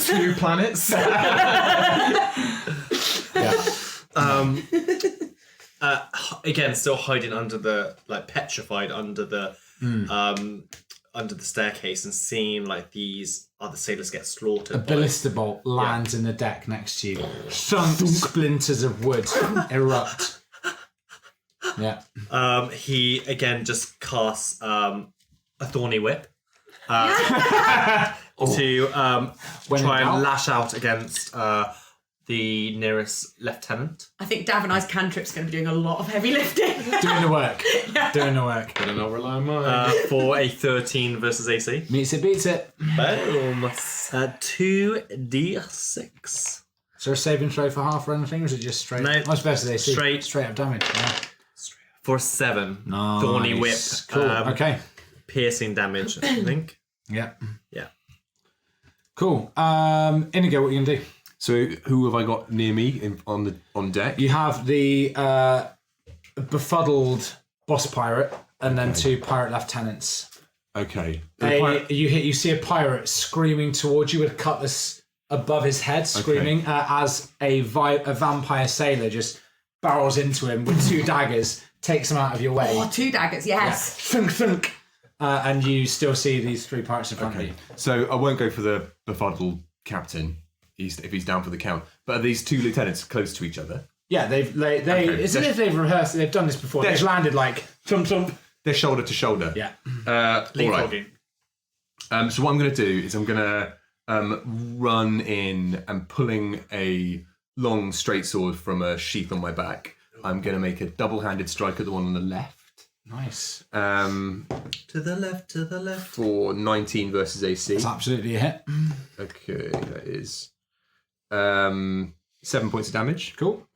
[SPEAKER 2] 2 planets.
[SPEAKER 6] Again, still hiding under the petrified under the staircase and seeing these other sailors get slaughtered.
[SPEAKER 3] A ballista bolt lands in the deck next to you. Thunk, splinters of wood erupt. Yeah.
[SPEAKER 6] He again just casts a thorny whip to
[SPEAKER 3] When
[SPEAKER 6] try
[SPEAKER 3] in doubt.
[SPEAKER 6] and lash out against the nearest lieutenant.
[SPEAKER 4] I think Dav and I's cantrip's going to be doing a lot of heavy lifting.
[SPEAKER 3] Doing the work. Doing the work.
[SPEAKER 2] Better not rely on mine.
[SPEAKER 6] For a 13 versus AC.
[SPEAKER 3] Meets it, beats it.
[SPEAKER 6] Boom. 2d6.
[SPEAKER 3] Is there a saving throw for half or anything, or is it just straight?
[SPEAKER 6] No,
[SPEAKER 3] I was supposed to say
[SPEAKER 6] straight
[SPEAKER 3] up damage. Yeah.
[SPEAKER 6] For 7.
[SPEAKER 3] Nice.
[SPEAKER 6] Thorny whip.
[SPEAKER 3] Cool. Okay.
[SPEAKER 6] Piercing damage, I think.
[SPEAKER 3] Yeah.
[SPEAKER 6] Yeah.
[SPEAKER 3] Cool. Inigo, what are you gonna do?
[SPEAKER 5] So who have I got near me on deck?
[SPEAKER 3] You have the befuddled boss pirate, and then 2 pirate lieutenants.
[SPEAKER 5] Okay.
[SPEAKER 3] You see a pirate screaming towards you with a cutlass above his head, screaming as a vampire sailor just barrels into him with 2 daggers, takes him out of your way.
[SPEAKER 4] Oh, 2 daggers, yes.
[SPEAKER 3] Thunk, thunk. And you still see these 3 pirates in front of you.
[SPEAKER 5] So I won't go for the befuddled captain if he's down for the count. But are these 2 lieutenants close to each other?
[SPEAKER 3] Yeah, it's as if they've rehearsed. They've done this before. They've landed like thump thump.
[SPEAKER 5] They're shoulder to shoulder.
[SPEAKER 3] Yeah.
[SPEAKER 5] All right. So what I'm going to do is I'm going to run in and pulling a long straight sword from a sheath on my back. I'm going to make a double-handed strike at the one on the left.
[SPEAKER 3] Nice.
[SPEAKER 6] To the left.
[SPEAKER 5] For 19 versus AC.
[SPEAKER 3] That's absolutely a hit.
[SPEAKER 5] Okay, that is 7 points of damage.
[SPEAKER 3] Cool.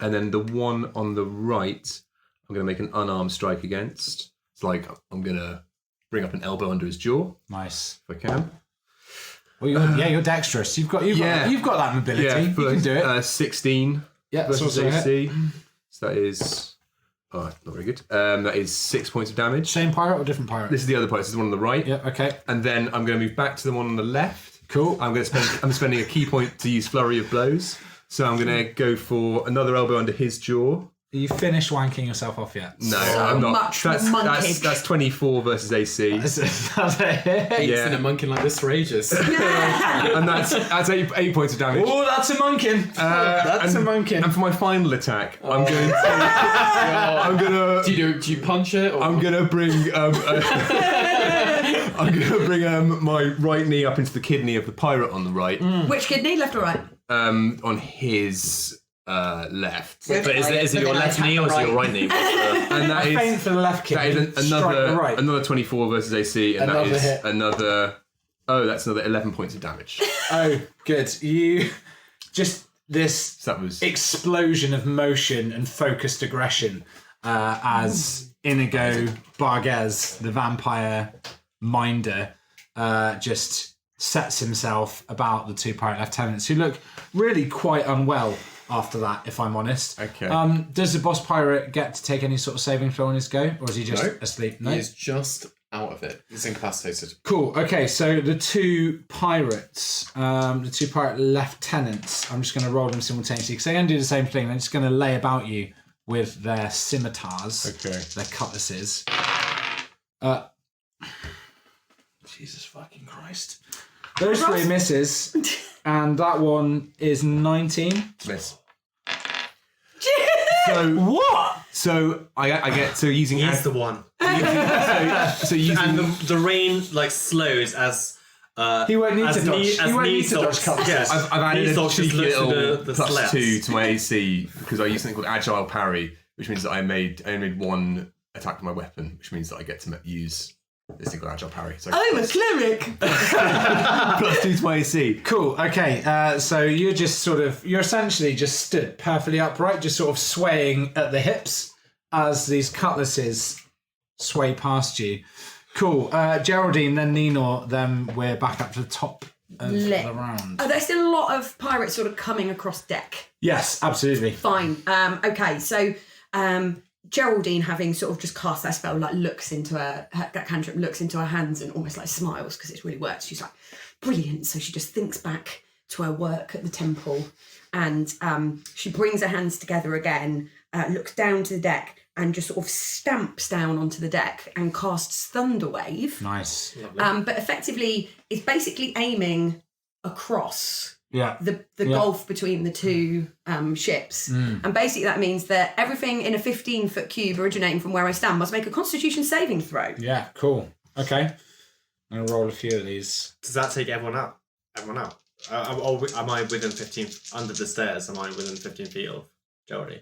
[SPEAKER 5] And then the one on the right, I'm going to make an unarmed strike against. It's like I'm going to bring up an elbow under his jaw,
[SPEAKER 3] Nice.
[SPEAKER 5] if I can.
[SPEAKER 3] Well, you're dexterous. You've got that mobility.
[SPEAKER 5] Yeah,
[SPEAKER 3] you can do it.
[SPEAKER 5] 16
[SPEAKER 3] Yeah, that's
[SPEAKER 5] versus
[SPEAKER 3] also a hit.
[SPEAKER 5] AC. So that is not very good. That is 6 points of damage.
[SPEAKER 3] Same pirate or different pirate?
[SPEAKER 5] This is the other part. This is the one on the right.
[SPEAKER 3] Yeah. Okay.
[SPEAKER 5] And then I'm going to move back to the one on the left.
[SPEAKER 3] Cool.
[SPEAKER 5] I'm spending a key point to use flurry of blows. So I'm going to go for another elbow under his jaw.
[SPEAKER 3] Are you finished wanking yourself off yet?
[SPEAKER 5] No,
[SPEAKER 4] So
[SPEAKER 5] I'm not.
[SPEAKER 4] much
[SPEAKER 5] That's
[SPEAKER 4] monkage.
[SPEAKER 5] 24 versus AC.
[SPEAKER 3] That's a hit.
[SPEAKER 2] He's
[SPEAKER 5] Yeah.
[SPEAKER 2] been a monking like this for ages.
[SPEAKER 5] And that's 8 points of damage.
[SPEAKER 3] Oh, that's a monkin. That's a monkin.
[SPEAKER 5] And for my final attack, I'm going to
[SPEAKER 2] Do you punch it? Or?
[SPEAKER 5] I'm gonna bring my right knee up into the kidney of the pirate on the right.
[SPEAKER 4] Which kidney, left or right?
[SPEAKER 5] On his left.
[SPEAKER 6] But is it your left knee or is it your right knee?
[SPEAKER 5] And that
[SPEAKER 3] I faint
[SPEAKER 5] is
[SPEAKER 3] for the left kick.
[SPEAKER 5] that is
[SPEAKER 3] strike the right.
[SPEAKER 5] another 24 versus AC, and
[SPEAKER 3] Another
[SPEAKER 5] that is
[SPEAKER 3] hit.
[SPEAKER 5] another. Oh, that's another 11 points of damage.
[SPEAKER 3] Oh, good. You just this
[SPEAKER 5] So that was
[SPEAKER 3] explosion of motion and focused aggression as Inigo Barguez, the vampire minder, just sets himself about the two pirate lieutenants who look really quite unwell after that, if I'm honest.
[SPEAKER 5] Okay.
[SPEAKER 3] Does the boss pirate get to take any sort of saving throw on his go, or is he just
[SPEAKER 2] No.
[SPEAKER 3] asleep? No.
[SPEAKER 2] He is just out of it. He's incapacitated.
[SPEAKER 3] Cool. Okay, so the two pirates, the two pirate lieutenants, I'm just going to roll them simultaneously because they're going to do the same thing. They're just going to lay about you with their scimitars, their cutlasses. Jesus fucking Christ. Those three misses, and that one is 19.
[SPEAKER 5] miss.
[SPEAKER 3] What?
[SPEAKER 5] So I get using
[SPEAKER 6] He's the one.
[SPEAKER 5] so using
[SPEAKER 6] And the rain like slows as
[SPEAKER 3] He won't need
[SPEAKER 6] as
[SPEAKER 3] to dodge. He won't need to dodge
[SPEAKER 6] Neesox-
[SPEAKER 3] cutlasses.
[SPEAKER 6] yeah,
[SPEAKER 5] I've added a
[SPEAKER 6] Neesox just
[SPEAKER 5] cheeky
[SPEAKER 6] looks at
[SPEAKER 5] little
[SPEAKER 6] the
[SPEAKER 5] plus
[SPEAKER 6] slats.
[SPEAKER 5] 2 to my AC because I used something called agile parry, which means that I only made one attack with my weapon, which means that I get to use this thing called agile parry. So
[SPEAKER 4] I'm a cleric.
[SPEAKER 5] plus 2 to my AC.
[SPEAKER 3] Cool. Okay. So you're essentially just stood perfectly upright, just sort of swaying at the hips as these cutlasses sway past you. Cool. Geraldine, then Nino, then we're back up to the top of
[SPEAKER 4] Lit.
[SPEAKER 3] the round.
[SPEAKER 4] Are there still a lot of pirates sort of coming across deck?
[SPEAKER 3] Yes, absolutely.
[SPEAKER 4] Fine. Okay, so Geraldine, having sort of just cast that spell, like looks into that cantrip, looks into her hands and almost like smiles because it's really worked. She's like, brilliant. So she just thinks back to her work at the temple and she brings her hands together again, looks down to the deck and just sort of stamps down onto the deck and casts Thunderwave.
[SPEAKER 3] Nice.
[SPEAKER 4] But effectively is basically aiming across
[SPEAKER 3] Yeah.
[SPEAKER 4] the gulf between the two ships. And basically that means that everything in a 15-foot cube originating from where I stand must make a Constitution saving throw.
[SPEAKER 3] Yeah. Cool. Okay. I'm gonna roll a few of these.
[SPEAKER 6] Does that take everyone out? Everyone out? Or am I within 15 under the stairs? Am I within 15 feet of Geraldine?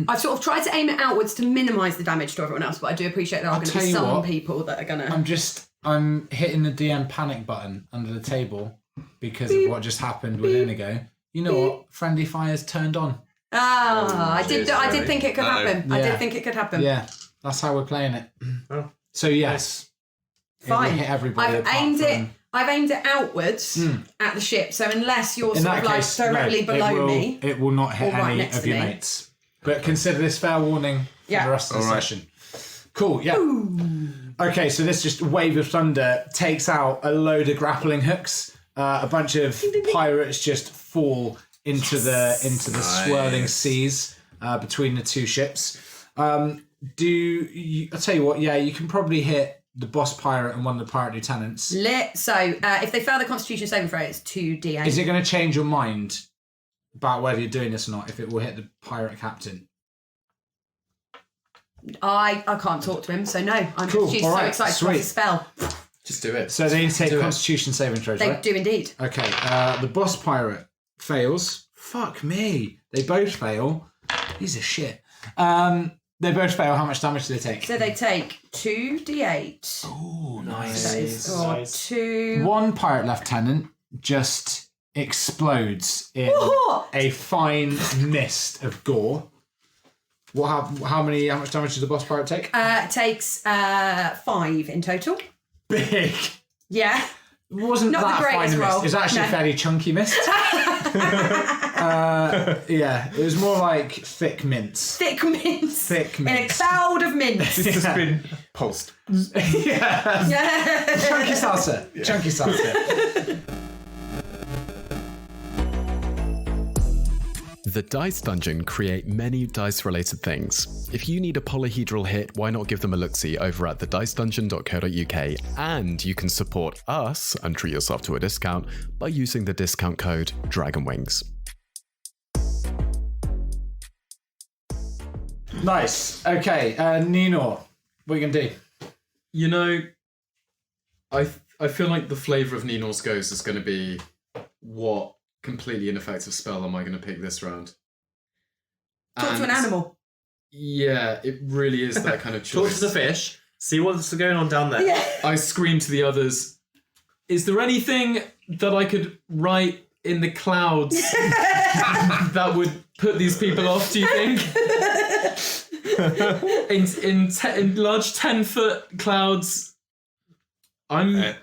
[SPEAKER 4] I've sort of tried to aim it outwards to minimise the damage to everyone else, but I do appreciate there are going to
[SPEAKER 3] tell
[SPEAKER 4] be
[SPEAKER 3] you
[SPEAKER 4] some
[SPEAKER 3] what,
[SPEAKER 4] people that are going to...
[SPEAKER 3] I'm hitting the DM panic button under the table because of what just happened with Inigo. You know what? Friendly fire's turned on.
[SPEAKER 4] I did
[SPEAKER 5] really?
[SPEAKER 4] think it could happen. I
[SPEAKER 3] Yeah.
[SPEAKER 4] did think it could happen.
[SPEAKER 3] Yeah. That's how we're playing it.
[SPEAKER 6] Oh.
[SPEAKER 3] So yes. It will
[SPEAKER 4] Fine.
[SPEAKER 3] hit everybody.
[SPEAKER 4] I've
[SPEAKER 3] apart
[SPEAKER 4] aimed
[SPEAKER 3] from-
[SPEAKER 4] it outwards at the ship, so unless you're
[SPEAKER 3] In
[SPEAKER 4] sort
[SPEAKER 3] that
[SPEAKER 4] of like
[SPEAKER 3] case,
[SPEAKER 4] directly
[SPEAKER 3] no,
[SPEAKER 4] below me...
[SPEAKER 3] It will not hit
[SPEAKER 4] or right
[SPEAKER 3] any
[SPEAKER 4] next
[SPEAKER 3] of
[SPEAKER 4] to
[SPEAKER 3] your
[SPEAKER 4] me.
[SPEAKER 3] mates. But consider this fair warning for
[SPEAKER 4] Yeah.
[SPEAKER 3] the rest of the
[SPEAKER 5] All right.
[SPEAKER 3] session. Cool, yeah. Okay, so this just wave of thunder takes out a load of grappling hooks. A bunch of pirates just fall into the swirling seas between the two ships. I'll tell you what, yeah, you can probably hit the boss pirate and one of the pirate lieutenants.
[SPEAKER 4] Lit. So if they fail the Constitution saving throw, it's 2d8.
[SPEAKER 3] Is it going to change your mind about whether you're doing this or not if it will hit the pirate captain?
[SPEAKER 4] I can't talk to him, so no. I'm
[SPEAKER 3] Cool,
[SPEAKER 4] just
[SPEAKER 3] all
[SPEAKER 4] so
[SPEAKER 3] right,
[SPEAKER 4] excited to
[SPEAKER 3] sweet.
[SPEAKER 4] cast a spell.
[SPEAKER 2] Just do it.
[SPEAKER 3] So they take
[SPEAKER 2] Do it.
[SPEAKER 3] Constitution saving throws,
[SPEAKER 4] They
[SPEAKER 3] right?
[SPEAKER 4] do indeed.
[SPEAKER 3] Okay, the boss pirate fails. Fuck me. They both fail. These are shit. They both fail. How much damage do they take?
[SPEAKER 4] So they take 2d8.
[SPEAKER 3] Oh,
[SPEAKER 4] That
[SPEAKER 3] nice.
[SPEAKER 4] is, or
[SPEAKER 6] Nice.
[SPEAKER 4] 2...
[SPEAKER 3] One pirate lieutenant just explodes in
[SPEAKER 4] Woohoo!
[SPEAKER 3] a fine mist of gore. How much damage does the boss pirate take?
[SPEAKER 4] Takes 5 in total.
[SPEAKER 3] Big.
[SPEAKER 4] Yeah.
[SPEAKER 3] It wasn't
[SPEAKER 4] Not the
[SPEAKER 3] that fine a
[SPEAKER 4] greatest
[SPEAKER 3] mist.
[SPEAKER 4] roll.
[SPEAKER 3] It was actually
[SPEAKER 4] No.
[SPEAKER 3] a fairly chunky mist. Yeah, it was more like thick mints.
[SPEAKER 4] Thick mints.
[SPEAKER 3] Thick
[SPEAKER 4] In a
[SPEAKER 3] mints.
[SPEAKER 4] cloud of mints.
[SPEAKER 5] It's just been pulsed.
[SPEAKER 3] Yeah.
[SPEAKER 4] Yeah.
[SPEAKER 3] Chunky salsa. Chunky salsa.
[SPEAKER 2] The Dice Dungeon create many dice-related things. If you need a polyhedral hit, why not give them a look-see over at thedicedungeon.co.uk, and you can support us and treat yourself to a discount by using the discount code DRAGONWINGS.
[SPEAKER 3] Nice. Okay, Nino, what are you gonna do?
[SPEAKER 2] You know, I feel like the flavour of Ninor's Ghost is going to be what completely ineffective spell am I going to pick this round?
[SPEAKER 4] Talk to an animal.
[SPEAKER 2] Yeah, it really is that kind of
[SPEAKER 6] Talk
[SPEAKER 2] choice.
[SPEAKER 6] to the fish. See what's going on down there.
[SPEAKER 4] Yeah.
[SPEAKER 2] I scream to the others, is there anything that I could write in the clouds that would put these people off, do you think? in large 10-foot clouds, I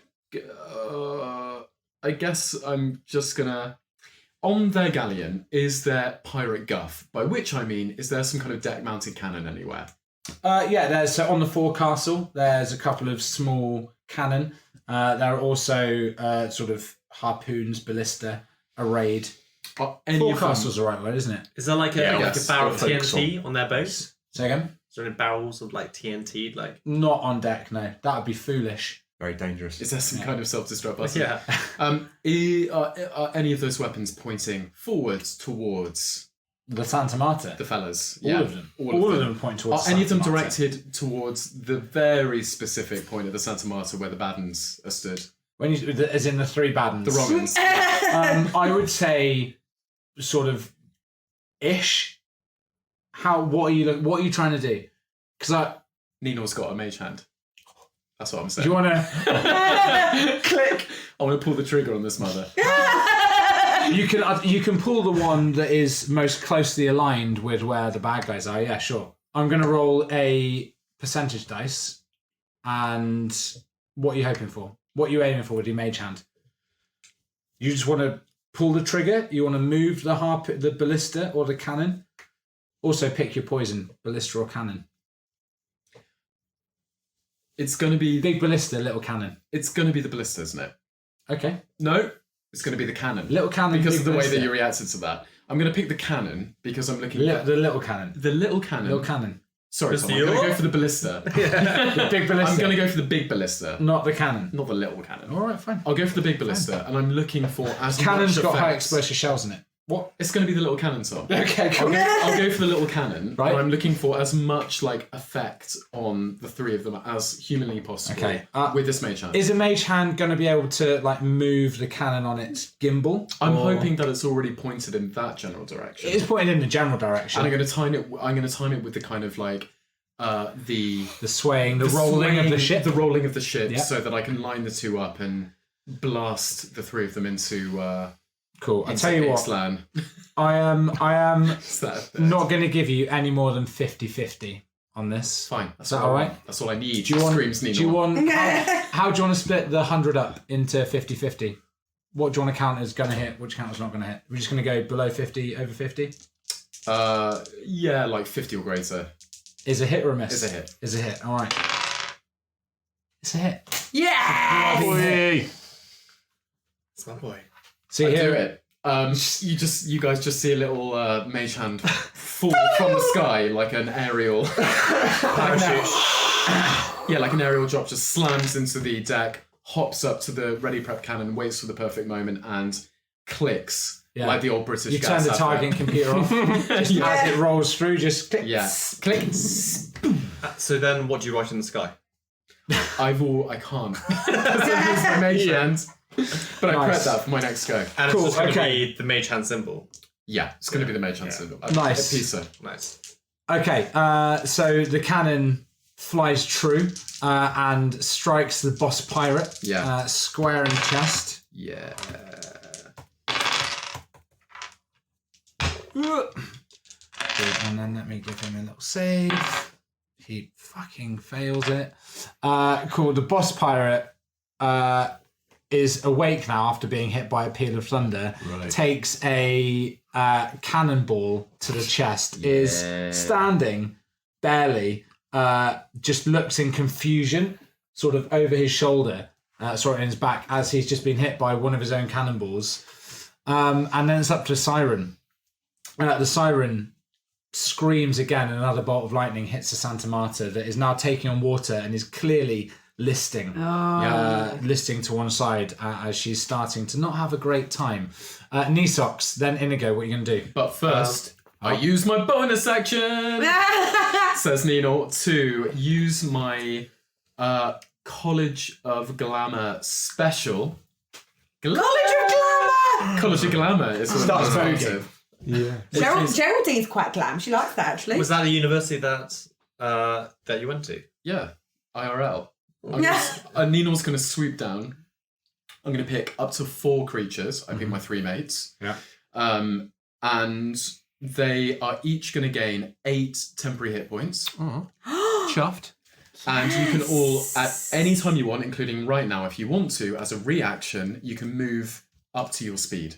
[SPEAKER 2] guess I'm just gonna... On their galleon is their pirate guff, by which I mean, is there some kind of deck-mounted cannon anywhere?
[SPEAKER 3] There's on the forecastle. There's a couple of small cannon. There are also sort of harpoons, ballista arrayed. Forecastle's the right word, isn't it?
[SPEAKER 6] Is there like a barrel of
[SPEAKER 5] Or
[SPEAKER 6] TNT on their boat? Is
[SPEAKER 3] Say again.
[SPEAKER 6] there any barrels of like TNT? Like
[SPEAKER 3] Not on deck. No, that would be foolish.
[SPEAKER 5] Very dangerous.
[SPEAKER 2] Is there some kind of self-destruct button?
[SPEAKER 6] yeah.
[SPEAKER 2] Are any of those weapons pointing forwards towards
[SPEAKER 3] The Santa Marta.
[SPEAKER 2] the fellas?
[SPEAKER 3] All of them. All of them point towards.
[SPEAKER 2] Are any of them
[SPEAKER 3] Santa Marta.
[SPEAKER 2] directed towards the very specific point of the Santa Marta where the Baddens are stood?
[SPEAKER 3] When you, as in the three Baddens.
[SPEAKER 2] The Romans.
[SPEAKER 3] I would say, sort of, ish. What are you trying to do? Because
[SPEAKER 2] Nino's got a mage hand. That's what I'm saying.
[SPEAKER 3] do you want to?
[SPEAKER 2] Click! I want to pull the trigger on this mother.
[SPEAKER 3] You can pull the one that is most closely aligned with where the bad guys are. Yeah, sure. I'm going to roll a percentage dice. And what are you hoping for? What are you aiming for with your mage hand? You just want to pull the trigger? You want to move the ballista or the cannon? Also pick your poison, ballista or cannon.
[SPEAKER 2] It's going to be
[SPEAKER 3] Big ballista, little cannon.
[SPEAKER 2] It's going to be the ballista, isn't it?
[SPEAKER 3] Okay.
[SPEAKER 2] No, it's going to be the cannon.
[SPEAKER 3] Little cannon.
[SPEAKER 2] Because
[SPEAKER 3] big
[SPEAKER 2] of the way
[SPEAKER 3] ballista.
[SPEAKER 2] that you reacted to that. I'm going to pick the cannon because I'm looking at
[SPEAKER 3] The little cannon.
[SPEAKER 2] the little cannon.
[SPEAKER 3] Little cannon.
[SPEAKER 2] Sorry,
[SPEAKER 6] Just
[SPEAKER 2] Tom, I'm going to
[SPEAKER 6] the-
[SPEAKER 2] go for the ballista.
[SPEAKER 3] The big ballista.
[SPEAKER 2] I'm going to go for the big ballista,
[SPEAKER 3] Not the cannon.
[SPEAKER 2] not the little cannon.
[SPEAKER 3] All right, fine.
[SPEAKER 2] I'll go for the big ballista, and I'm looking for as
[SPEAKER 3] Cannon's
[SPEAKER 2] much
[SPEAKER 3] got high
[SPEAKER 2] effect-
[SPEAKER 3] explosive shells in it. What?
[SPEAKER 2] It's going to be the little cannon, Tom.
[SPEAKER 3] Okay, cool.
[SPEAKER 2] I'll go for the little cannon,
[SPEAKER 3] Right.
[SPEAKER 2] and I'm looking for as much like effect on the three of them as humanly possible.
[SPEAKER 3] Okay,
[SPEAKER 2] with this mage hand.
[SPEAKER 3] Is a mage hand going to be able to like move the cannon on its gimbal?
[SPEAKER 2] I'm
[SPEAKER 3] Or-
[SPEAKER 2] hoping that it's already pointed in that general direction.
[SPEAKER 3] It is pointed in the general direction.
[SPEAKER 2] And I'm going to time it. I'm going to time it with the kind of like the
[SPEAKER 3] the rolling of the ship.
[SPEAKER 2] the rolling of the ship,
[SPEAKER 3] Yeah.
[SPEAKER 2] so that I can line the two up and blast the three of them into.
[SPEAKER 3] Cool. I'll
[SPEAKER 2] into
[SPEAKER 3] tell you what.
[SPEAKER 2] Ixtlan.
[SPEAKER 3] I am
[SPEAKER 2] Is that a third?
[SPEAKER 3] not going to give you any more than 50-50 on this.
[SPEAKER 2] Fine. That's
[SPEAKER 3] Is that
[SPEAKER 2] all
[SPEAKER 3] all
[SPEAKER 2] I
[SPEAKER 3] right?
[SPEAKER 2] want. That's all I need.
[SPEAKER 3] Do you want?
[SPEAKER 2] Screams Nino.
[SPEAKER 3] Do you want? How do you want to split the 100 up into 50-50? What do you want to count as going to hit? Which count is not going to hit? We're just going to go below 50, over 50.
[SPEAKER 2] Yeah, like 50 or greater.
[SPEAKER 3] Is a hit or a miss?
[SPEAKER 2] Is a hit.
[SPEAKER 3] Is a hit. All right. It's a hit.
[SPEAKER 4] Yes!
[SPEAKER 6] It's my boy.
[SPEAKER 3] See
[SPEAKER 2] I
[SPEAKER 3] here.
[SPEAKER 2] do it. You guys just see a little mage hand fall from the sky like an aerial parachute. Yeah, like an aerial drop, just slams into the deck, hops up to the ready prep cannon, waits for the perfect moment, and clicks like the old British.
[SPEAKER 3] You
[SPEAKER 2] gas
[SPEAKER 3] turn the
[SPEAKER 2] advert.
[SPEAKER 3] targeting computer off. As it rolls through, just click.
[SPEAKER 2] Yeah.
[SPEAKER 3] Click.
[SPEAKER 6] So then, what do you write in the sky?
[SPEAKER 2] I can't. Because I used my mage hand. But I
[SPEAKER 3] Nice.
[SPEAKER 2] prep that for my next go.
[SPEAKER 6] And
[SPEAKER 3] Cool,
[SPEAKER 6] it's just going to
[SPEAKER 3] okay.
[SPEAKER 6] be the mage hand symbol.
[SPEAKER 2] Yeah, it's going to be the mage hand symbol.
[SPEAKER 3] Nice.
[SPEAKER 2] A pizza.
[SPEAKER 6] Nice.
[SPEAKER 3] Okay, so the cannon flies true and strikes the boss pirate square in the chest.
[SPEAKER 2] Yeah.
[SPEAKER 3] And then let me give him a little save. He fucking fails it. Cool, the boss pirate is awake now after being hit by a peal of thunder.
[SPEAKER 5] Right.
[SPEAKER 3] Takes a cannonball to the chest, is standing barely, just looks in confusion, sort of over his shoulder, in his back, as he's just been hit by one of his own cannonballs. And then it's up to Siren. The Siren screams again, and another bolt of lightning hits the Santa Marta that is now taking on water and is clearly listing to one side as she's starting to not have a great time. Nisox, then Inigo, what are you going to do?
[SPEAKER 2] But first, I use my bonus action, says Nino, to use my College of Glamour special.
[SPEAKER 4] College of Glamour!
[SPEAKER 2] College of Glamour is what
[SPEAKER 3] Starts
[SPEAKER 2] it's
[SPEAKER 3] voguing.
[SPEAKER 2] active.
[SPEAKER 5] Yeah.
[SPEAKER 4] Geraldine's quite glam. She likes that actually.
[SPEAKER 6] Was that the university that you went to?
[SPEAKER 2] Yeah, IRL. Ninal's going to swoop down. I'm going to pick up to 4 creatures. I pick my 3 mates.
[SPEAKER 3] Yeah.
[SPEAKER 2] And they are each going to gain 8 temporary hit points.
[SPEAKER 5] Chuffed.
[SPEAKER 2] And you can all, at any time you want, including right now if you want to, as a reaction, you can move up to your speed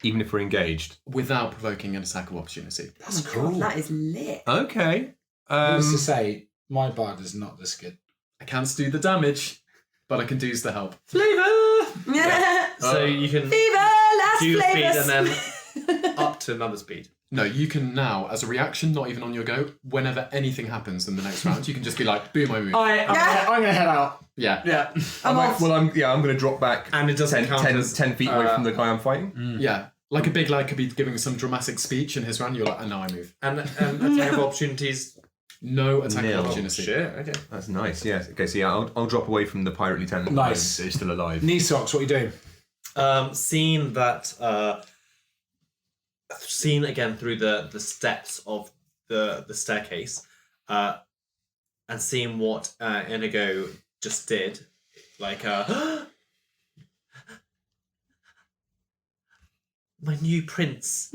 [SPEAKER 5] Even if we're engaged.
[SPEAKER 2] without provoking an attack of opportunity.
[SPEAKER 3] That's
[SPEAKER 4] God, that is lit.
[SPEAKER 5] Okay.
[SPEAKER 3] Needless to say, my bard is not this good.
[SPEAKER 2] I can't do the damage, but I can do the help.
[SPEAKER 4] Yeah.
[SPEAKER 6] So you can
[SPEAKER 4] Fever, last
[SPEAKER 6] do speed
[SPEAKER 4] flavors.
[SPEAKER 6] and then up to another speed.
[SPEAKER 2] No, you can now, as a reaction, not even on your go, whenever anything happens in the next round, you can just be like, boom, I move.
[SPEAKER 3] I'm going to head out.
[SPEAKER 2] Yeah.
[SPEAKER 3] Yeah.
[SPEAKER 4] I'm off.
[SPEAKER 5] Well, I'm going to drop back
[SPEAKER 6] And it doesn't count as
[SPEAKER 5] 10 feet away from the guy I'm fighting.
[SPEAKER 2] Yeah. Like a big lad could be giving some dramatic speech in his round, you're like, oh, no, I move.
[SPEAKER 6] and attack of opportunities.
[SPEAKER 2] No attack
[SPEAKER 5] Nil.
[SPEAKER 2] of opportunity.
[SPEAKER 6] Shit. Okay.
[SPEAKER 5] That's nice, yeah. Okay, so yeah, I'll drop away from the pirate lieutenant.
[SPEAKER 3] Nice.
[SPEAKER 5] Who's still alive.
[SPEAKER 3] Knee socks, what are you doing?
[SPEAKER 6] Seeing that, seen again through the steps of the staircase, and seeing what Inigo just did, like my new prince,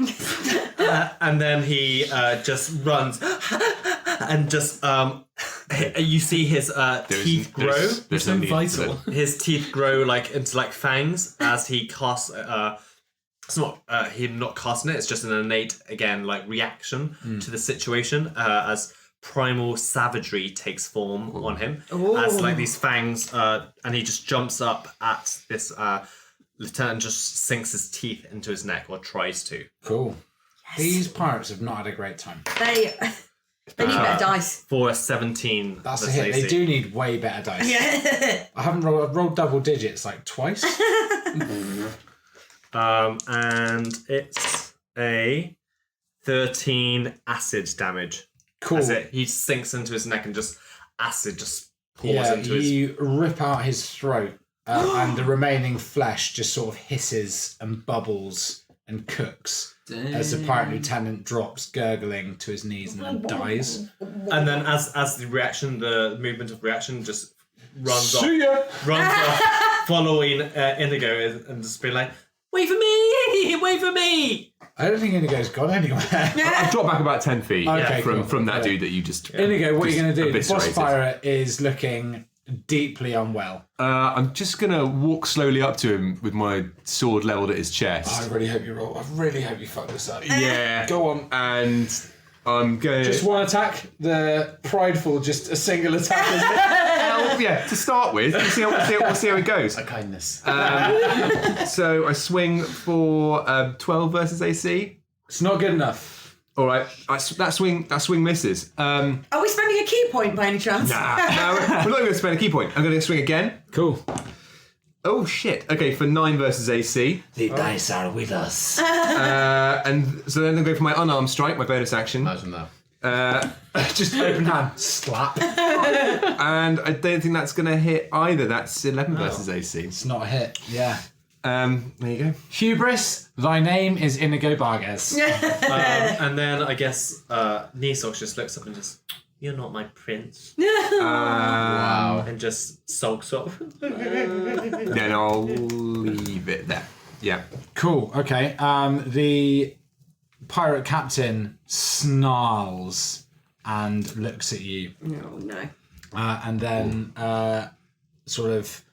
[SPEAKER 6] and then he just runs and just you see his teeth grow.
[SPEAKER 5] There's
[SPEAKER 2] so
[SPEAKER 5] no need for
[SPEAKER 2] vital.
[SPEAKER 5] that.
[SPEAKER 6] His teeth grow like into like fangs as he casts. It's not him not casting it. It's just an innate again like reaction to the situation as primal savagery takes form on him as like these fangs, and he just jumps up at this lieutenant and just sinks his teeth into his neck or tries to.
[SPEAKER 3] Cool. These pirates have not had a great time.
[SPEAKER 4] They need better dice.
[SPEAKER 6] For a 17.
[SPEAKER 3] That's a hit. They do need way better dice.
[SPEAKER 4] Yeah.
[SPEAKER 3] I've rolled double digits like twice.
[SPEAKER 6] And it's a 13 acid damage.
[SPEAKER 3] Cool.
[SPEAKER 6] As he sinks into his neck and just acid just pours into his.
[SPEAKER 3] You rip out his throat, and the remaining flesh just sort of hisses and bubbles and cooks as the pirate lieutenant drops gurgling to his knees and then dies.
[SPEAKER 6] And then as the reaction, the movement of reaction just runs off.
[SPEAKER 3] See ya!
[SPEAKER 6] Runs off, following Indigo and just being like, wait for me! Wait for me!
[SPEAKER 3] I don't think Indigo's gone anywhere.
[SPEAKER 5] I've dropped back about 10 feet
[SPEAKER 3] Okay,
[SPEAKER 5] from,
[SPEAKER 3] cool.
[SPEAKER 5] from that
[SPEAKER 3] Yeah.
[SPEAKER 5] dude that you just.
[SPEAKER 3] Indigo, what are you going to do? The boss
[SPEAKER 5] eviscerated.
[SPEAKER 3] pirate is looking deeply unwell.
[SPEAKER 5] I'm just going to walk slowly up to him with my sword leveled at his chest.
[SPEAKER 3] I really hope you roll. I really hope you fuck this up.
[SPEAKER 5] Yeah.
[SPEAKER 3] Go on.
[SPEAKER 5] And I'm going
[SPEAKER 3] Just one attack. The prideful, just a single attack, isn't it?
[SPEAKER 5] yeah, to start with. We'll see how it goes.
[SPEAKER 2] A kindness.
[SPEAKER 5] So I swing for 12 versus AC.
[SPEAKER 3] It's not good enough.
[SPEAKER 5] All right, that swing misses.
[SPEAKER 4] Are we spending a key point by any chance?
[SPEAKER 5] No, we're not going to spend a key point. I'm going to swing again.
[SPEAKER 3] Cool.
[SPEAKER 5] Oh shit! Okay, for 9 versus AC,
[SPEAKER 3] The dice are with us.
[SPEAKER 5] and so then I'm going for my unarmed strike, my bonus action,
[SPEAKER 2] Imagine that.
[SPEAKER 3] Just open hand. Slap.
[SPEAKER 5] and I don't think that's going to hit either. That's 11 versus AC.
[SPEAKER 3] It's not a hit. Yeah.
[SPEAKER 5] There you go.
[SPEAKER 3] Hubris, thy name is Inigo Barges.
[SPEAKER 6] And then I guess Nisox just looks up and just, you're not my prince.
[SPEAKER 2] Wow.
[SPEAKER 6] And just sulks off.
[SPEAKER 5] Then I'll leave it there. Yeah.
[SPEAKER 3] Cool. Okay. The pirate captain snarls and looks at you,
[SPEAKER 4] Oh no.
[SPEAKER 3] and then sort of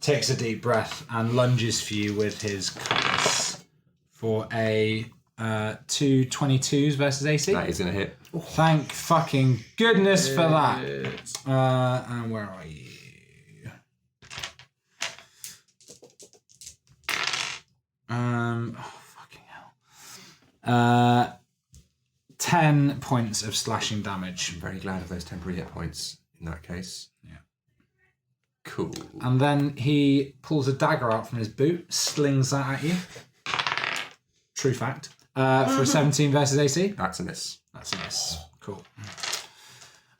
[SPEAKER 3] takes a deep breath and lunges for you with his cutlass for a 2 22s versus AC.
[SPEAKER 5] That is going to hit.
[SPEAKER 3] Thank fucking goodness for that. And where are you? Fucking hell. 10 points of slashing damage.
[SPEAKER 5] I'm very glad of those temporary hit points in that case.
[SPEAKER 3] Yeah.
[SPEAKER 5] Cool.
[SPEAKER 3] And then he pulls a dagger out from his boot, slings that at you. True fact. For a 17 versus AC.
[SPEAKER 5] That's a miss.
[SPEAKER 3] That's a miss. Cool.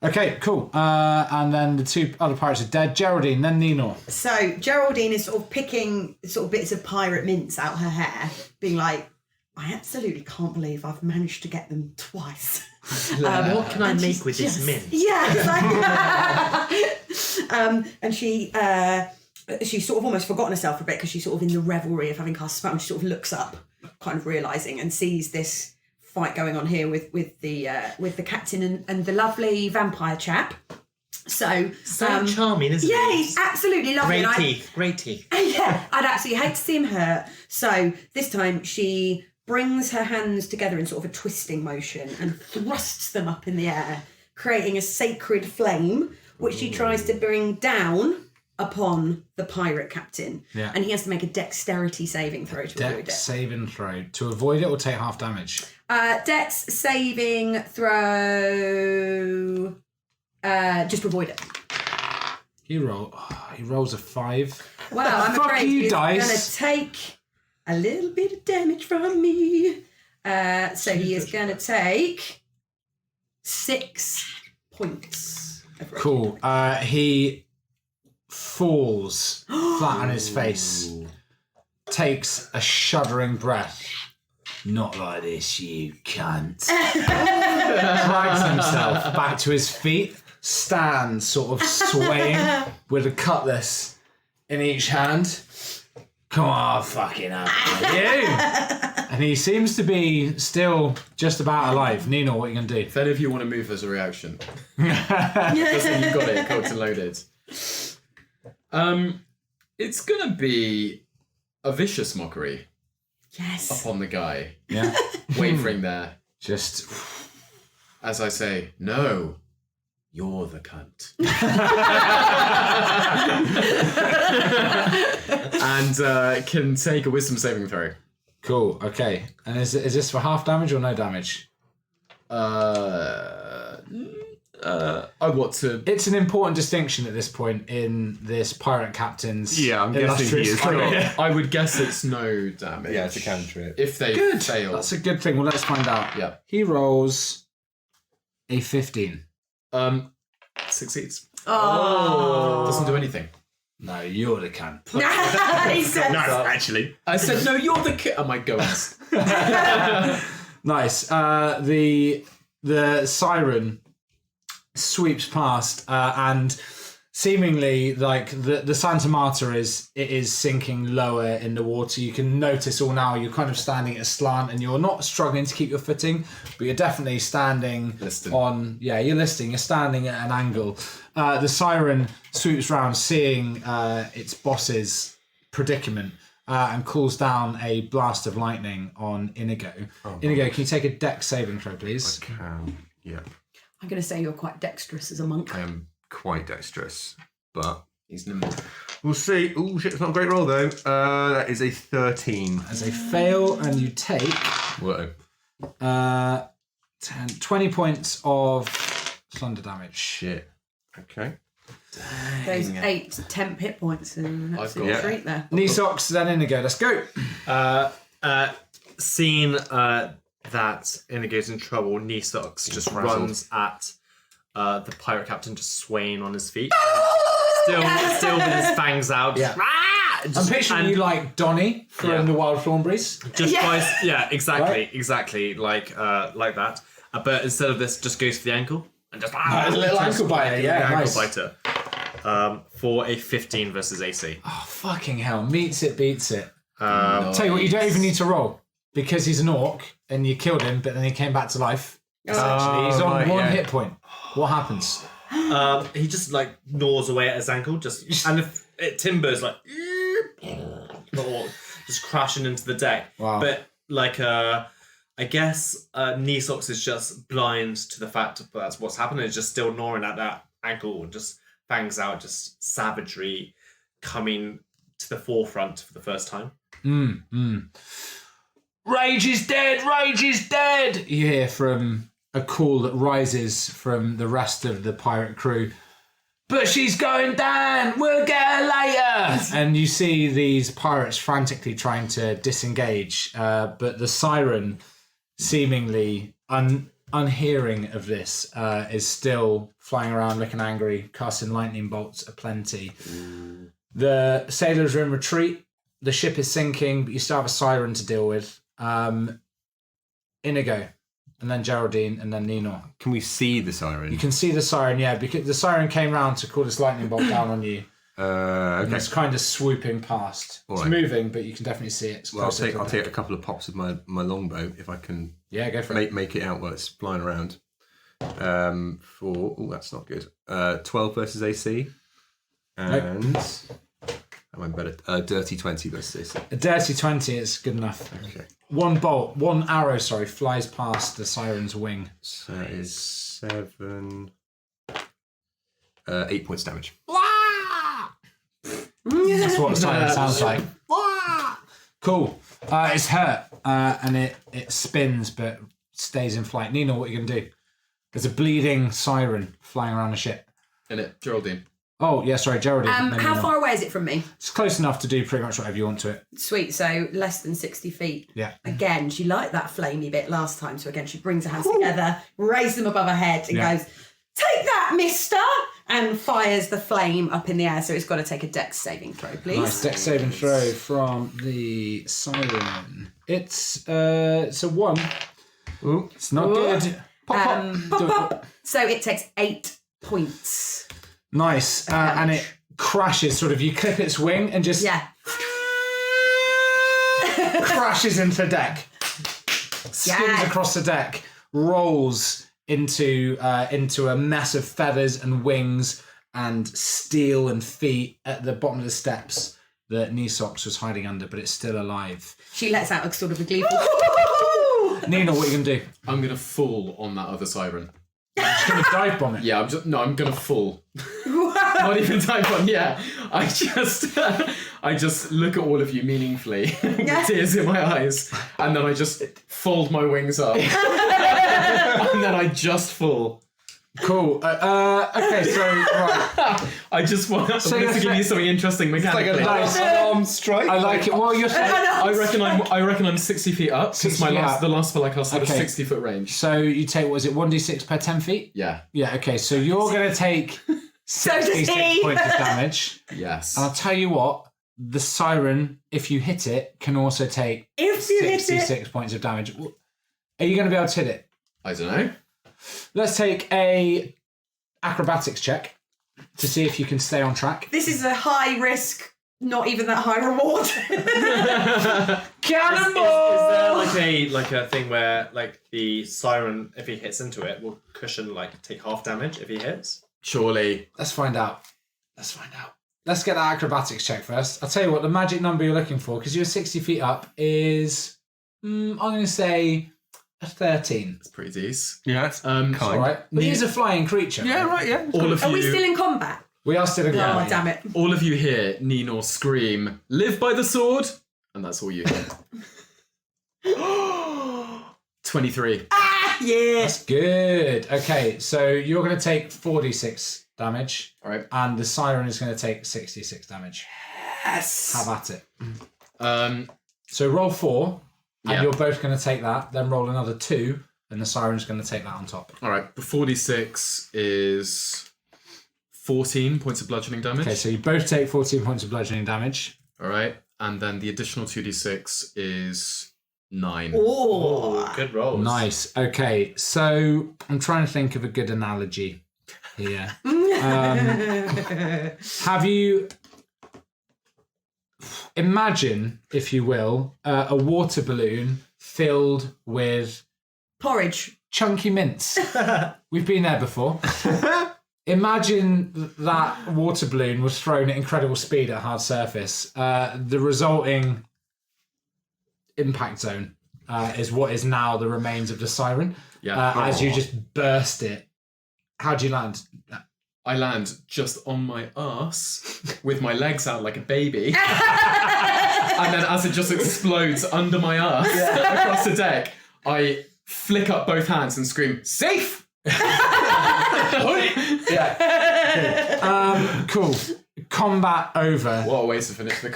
[SPEAKER 3] Okay, cool. And then the 2 other pirates are dead. Geraldine, then Nino.
[SPEAKER 4] So Geraldine is sort of picking sort of bits of pirate mints out her hair, being like, I absolutely can't believe I've managed to get them twice.
[SPEAKER 6] What can I
[SPEAKER 4] And
[SPEAKER 6] make
[SPEAKER 4] she's
[SPEAKER 6] with this mint?
[SPEAKER 4] Yeah, exactly. And she's sort of almost forgotten herself a bit because she's sort of in the revelry of having cast a spell, and she sort of looks up, kind of realising, and sees this fight going on here with the captain and the lovely vampire chap. So
[SPEAKER 6] Charming, isn't
[SPEAKER 4] yeah,
[SPEAKER 6] he?
[SPEAKER 4] he's absolutely lovely.
[SPEAKER 6] Great teeth.
[SPEAKER 4] Yeah, I'd absolutely hate to see him hurt. So this time she brings her hands together in sort of a twisting motion and thrusts them up in the air, creating a sacred flame, which she tries to bring down upon the pirate captain.
[SPEAKER 3] Yeah.
[SPEAKER 4] And he has to make a dexterity saving throw to avoid
[SPEAKER 3] Dex
[SPEAKER 4] it.
[SPEAKER 3] saving throw. To avoid it or take half damage?
[SPEAKER 4] Dex saving throw. Just avoid it.
[SPEAKER 3] He rolls a 5.
[SPEAKER 4] Well, I'm
[SPEAKER 3] Fuck
[SPEAKER 4] afraid
[SPEAKER 3] you,
[SPEAKER 4] he's
[SPEAKER 3] dice.
[SPEAKER 4] going to take a little bit of damage from me. So he is going to take 6 points. Of radiant
[SPEAKER 3] Cool. He falls flat on his face, takes a shuddering breath. Not like this, you cunt. Drags himself back to his feet, stands sort of swaying with a cutlass in each hand. Come on, fucking up, you. And he seems to be still just about alive. Nino, what are you going to do?
[SPEAKER 2] If any of you want to move as a reaction, just that you've got it, cocked and loaded. It's gonna be a vicious mockery
[SPEAKER 4] Yes.
[SPEAKER 2] upon the guy,
[SPEAKER 3] Yeah.
[SPEAKER 2] wavering there.
[SPEAKER 3] Just
[SPEAKER 2] As I say, no, you're the cunt. And can take a wisdom saving throw.
[SPEAKER 3] cool. Okay. And is this for half damage or no damage?
[SPEAKER 2] I want to.
[SPEAKER 3] It's an important distinction at this point in this pirate captain's
[SPEAKER 5] Yeah, I'm guessing he
[SPEAKER 3] illustrious
[SPEAKER 5] is.
[SPEAKER 3] career.
[SPEAKER 2] I would guess it's no damage.
[SPEAKER 5] Yeah, it's a cantrip.
[SPEAKER 2] If they
[SPEAKER 3] Good.
[SPEAKER 2] fail.
[SPEAKER 3] That's a good thing. Well, let's find out.
[SPEAKER 2] Yeah.
[SPEAKER 3] He rolls a 15.
[SPEAKER 2] Succeeds.
[SPEAKER 4] Oh.
[SPEAKER 2] Doesn't do anything.
[SPEAKER 3] No, you're the cunt.
[SPEAKER 4] He said
[SPEAKER 5] No,
[SPEAKER 4] so.
[SPEAKER 5] actually.
[SPEAKER 2] I said, no, you're the Oh my god.
[SPEAKER 3] Nice. The siren sweeps past and seemingly like the Santa Marta is sinking lower in the water. You can notice all now you're kind of standing at a slant and you're not struggling to keep your footing, but you're definitely standing
[SPEAKER 2] Listing.
[SPEAKER 3] on you're standing at an angle. The siren swoops round seeing its boss's predicament and calls down a blast of lightning on Inigo. Inigo, can you take a dex saving throw, please?
[SPEAKER 5] Yeah,
[SPEAKER 4] I'm going to say you're quite dexterous as a monk.
[SPEAKER 5] I am quite dexterous, but
[SPEAKER 2] He's nimble.
[SPEAKER 5] we'll see. Oh shit, it's not a great roll though. That is a 13.
[SPEAKER 3] As a fail, and you take
[SPEAKER 5] Whoa.
[SPEAKER 3] 20 points of thunder damage.
[SPEAKER 5] Shit. Okay.
[SPEAKER 4] Those 8 temp hit points are an absolute
[SPEAKER 2] got-
[SPEAKER 4] treat there.
[SPEAKER 3] Knee socks, then Inigo. Let's go.
[SPEAKER 6] Seeing that Inigo's in trouble, Nisocks just runs at the pirate captain, just swaying on his feet, still with his fangs out.
[SPEAKER 3] Yeah.
[SPEAKER 6] Ah!
[SPEAKER 3] I'm
[SPEAKER 6] Just-
[SPEAKER 3] picturing
[SPEAKER 6] and
[SPEAKER 3] you like Donnie from
[SPEAKER 6] Yeah.
[SPEAKER 3] the Wild Thornberries.
[SPEAKER 6] just
[SPEAKER 4] Yeah.
[SPEAKER 6] tries, yeah, exactly,
[SPEAKER 3] Right?
[SPEAKER 6] exactly, like that. But instead of this, just goes for the ankle and just
[SPEAKER 3] A little ankle biter, yeah,
[SPEAKER 6] ankle
[SPEAKER 3] nice.
[SPEAKER 6] biter. For a 15 versus AC.
[SPEAKER 3] Oh, fucking hell. Meets it, beats it.
[SPEAKER 2] Nice.
[SPEAKER 3] Tell you what, you don't even need to roll. Because he's an orc and you killed him, but then he came back to life. Essentially, he's on
[SPEAKER 5] right,
[SPEAKER 3] one
[SPEAKER 5] yeah.
[SPEAKER 3] hit point. What happens?
[SPEAKER 6] He just like gnaws away at his ankle, and if it timbers like just crashing into the deck.
[SPEAKER 3] Wow.
[SPEAKER 6] But like I guess Nisocks is just blind to the fact that that's what's happening. It's just still gnawing at that ankle and just fangs out, just savagery coming to the forefront for the first time.
[SPEAKER 3] Rage is dead! Rage is dead! You hear from a call that rises from the rest of the pirate crew. But she's going down! We'll get her later! And you see these pirates frantically trying to disengage, but the siren, seemingly unhearing of this, is still flying around looking angry, casting lightning bolts aplenty. The sailors are in retreat. The ship is sinking, but you still have a siren to deal with. Inigo, and then Geraldine, and then Nino.
[SPEAKER 5] Can we see the siren?
[SPEAKER 3] You can see the siren, yeah, because the siren came round to call this lightning bolt down on you.
[SPEAKER 5] Okay.
[SPEAKER 3] It's kind of swooping past. It's
[SPEAKER 5] right.
[SPEAKER 3] moving, but you can definitely see it. It's
[SPEAKER 5] Well, I'll
[SPEAKER 3] closer to the
[SPEAKER 5] take
[SPEAKER 3] deck.
[SPEAKER 5] a couple of pops of my longbow if I can
[SPEAKER 3] Yeah, go for it.
[SPEAKER 5] make it out while it's flying around. That's not good. 12 versus AC. And am I better? Dirty 20 versus AC.
[SPEAKER 3] A dirty 20 is good enough.
[SPEAKER 5] Okay.
[SPEAKER 3] One arrow, flies past the siren's wing.
[SPEAKER 5] So that is 7. 8 points damage.
[SPEAKER 3] That's what a siren sounds like. Cool. It's hurt, and it spins but stays in flight. Nina, what are you going to do? There's a bleeding siren flying around the ship.
[SPEAKER 2] In it, Geraldine.
[SPEAKER 3] Oh, yeah, sorry, Geraldine.
[SPEAKER 4] How far away is it from me?
[SPEAKER 3] It's close enough to do pretty much whatever you want to it.
[SPEAKER 4] Sweet, so less than 60 feet.
[SPEAKER 3] Yeah.
[SPEAKER 4] Again, she liked that flamey bit last time, so again, she brings her hands together, raises them above her head, and goes, "Take that, mister!" and fires the flame up in the air. So it's got to take a dex saving throw, please.
[SPEAKER 3] Nice dex saving throw from the siren. It's a 1. Ooh, it's not good.
[SPEAKER 4] Pop, pop. So it takes 8 points.
[SPEAKER 3] Nice. And it crashes, sort of, you clip its wing and just crashes into the deck. Skims across the deck, rolls into a mess of feathers and wings and steel and feet at the bottom of the steps that Nisox was hiding under, but it's still alive.
[SPEAKER 4] She lets out a sort of a gleeful...
[SPEAKER 3] Nina, what are you going to do?
[SPEAKER 2] I'm going to fall on that other siren.
[SPEAKER 3] Just going to dive bomb it?
[SPEAKER 2] Yeah, I'm going to fall. Not even dive bomb, yeah. I just look at all of you meaningfully with tears in my eyes, and then I just fold my wings up. And then I just fall.
[SPEAKER 3] Cool. Okay, so right.
[SPEAKER 2] I just want to give you something interesting mechanically.
[SPEAKER 5] It's like a nice arm strike.
[SPEAKER 3] I like it. Well, you're saying.
[SPEAKER 2] I reckon I'm 60 feet up since the last spell I cast had a 60-foot range.
[SPEAKER 3] So you take, what is it, 1d6 per 10 feet?
[SPEAKER 2] Yeah.
[SPEAKER 3] Yeah. Okay. So you're going to take 66 points of damage.
[SPEAKER 2] Yes.
[SPEAKER 3] And I'll tell you what. The siren, if you hit it, can also take 66 points of damage. Are you going to be able to hit it?
[SPEAKER 2] I don't know.
[SPEAKER 3] Let's take a acrobatics check to see if you can stay on track.
[SPEAKER 4] This is a high risk, not even that high reward.
[SPEAKER 3] Cannonball!
[SPEAKER 6] Is there like a thing where like the siren, if he hits into it, will cushion take half damage if he hits?
[SPEAKER 2] Surely.
[SPEAKER 3] Let's find out. Let's get that acrobatics check first. I'll tell you what, the magic number you're looking for, because you're 60 feet up, is I'm going to say a 13.
[SPEAKER 2] It's pretty decent.
[SPEAKER 5] Yeah, that's
[SPEAKER 3] All right. But he is a flying creature.
[SPEAKER 5] Yeah, right, yeah.
[SPEAKER 2] All of
[SPEAKER 4] Are
[SPEAKER 2] you.
[SPEAKER 4] we still in combat?
[SPEAKER 3] We are still in combat.
[SPEAKER 4] Oh, damn it.
[SPEAKER 2] All of you hear Nino scream, "Live by the sword!" And that's all you hear. 23.
[SPEAKER 4] Yeah.
[SPEAKER 3] That's good. Okay, so you're going to take 46 damage.
[SPEAKER 2] All right.
[SPEAKER 3] And the siren is going to take 66 damage.
[SPEAKER 4] Yes.
[SPEAKER 3] Have at it.
[SPEAKER 2] So
[SPEAKER 3] roll 4, and
[SPEAKER 2] Yeah.
[SPEAKER 3] you're both going to take that. Then roll another 2, and the siren's going to take that on top.
[SPEAKER 2] all right. The 46 is 14 points of bludgeoning damage.
[SPEAKER 3] Okay, so you both take 14 points of bludgeoning damage.
[SPEAKER 2] All right. And then the additional 2d6 is 9.
[SPEAKER 4] Oh.
[SPEAKER 6] Good rolls.
[SPEAKER 3] Nice. Okay, so I'm trying to think of a good analogy here. Have you... Imagine, if you will, a water balloon filled with
[SPEAKER 4] Porridge.
[SPEAKER 3] chunky mints. We've been there before. Imagine that water balloon was thrown at incredible speed at a hard surface. The resulting impact zone is what is now the remains of the siren.
[SPEAKER 2] Yeah.
[SPEAKER 3] As you just burst it. How'd you land?
[SPEAKER 2] I land just on my ass with my legs out like a baby. And then as it just explodes under my ass across the deck, I flick up both hands and scream, "Safe!"
[SPEAKER 3] Cool. Combat over.
[SPEAKER 2] What a waste to finish the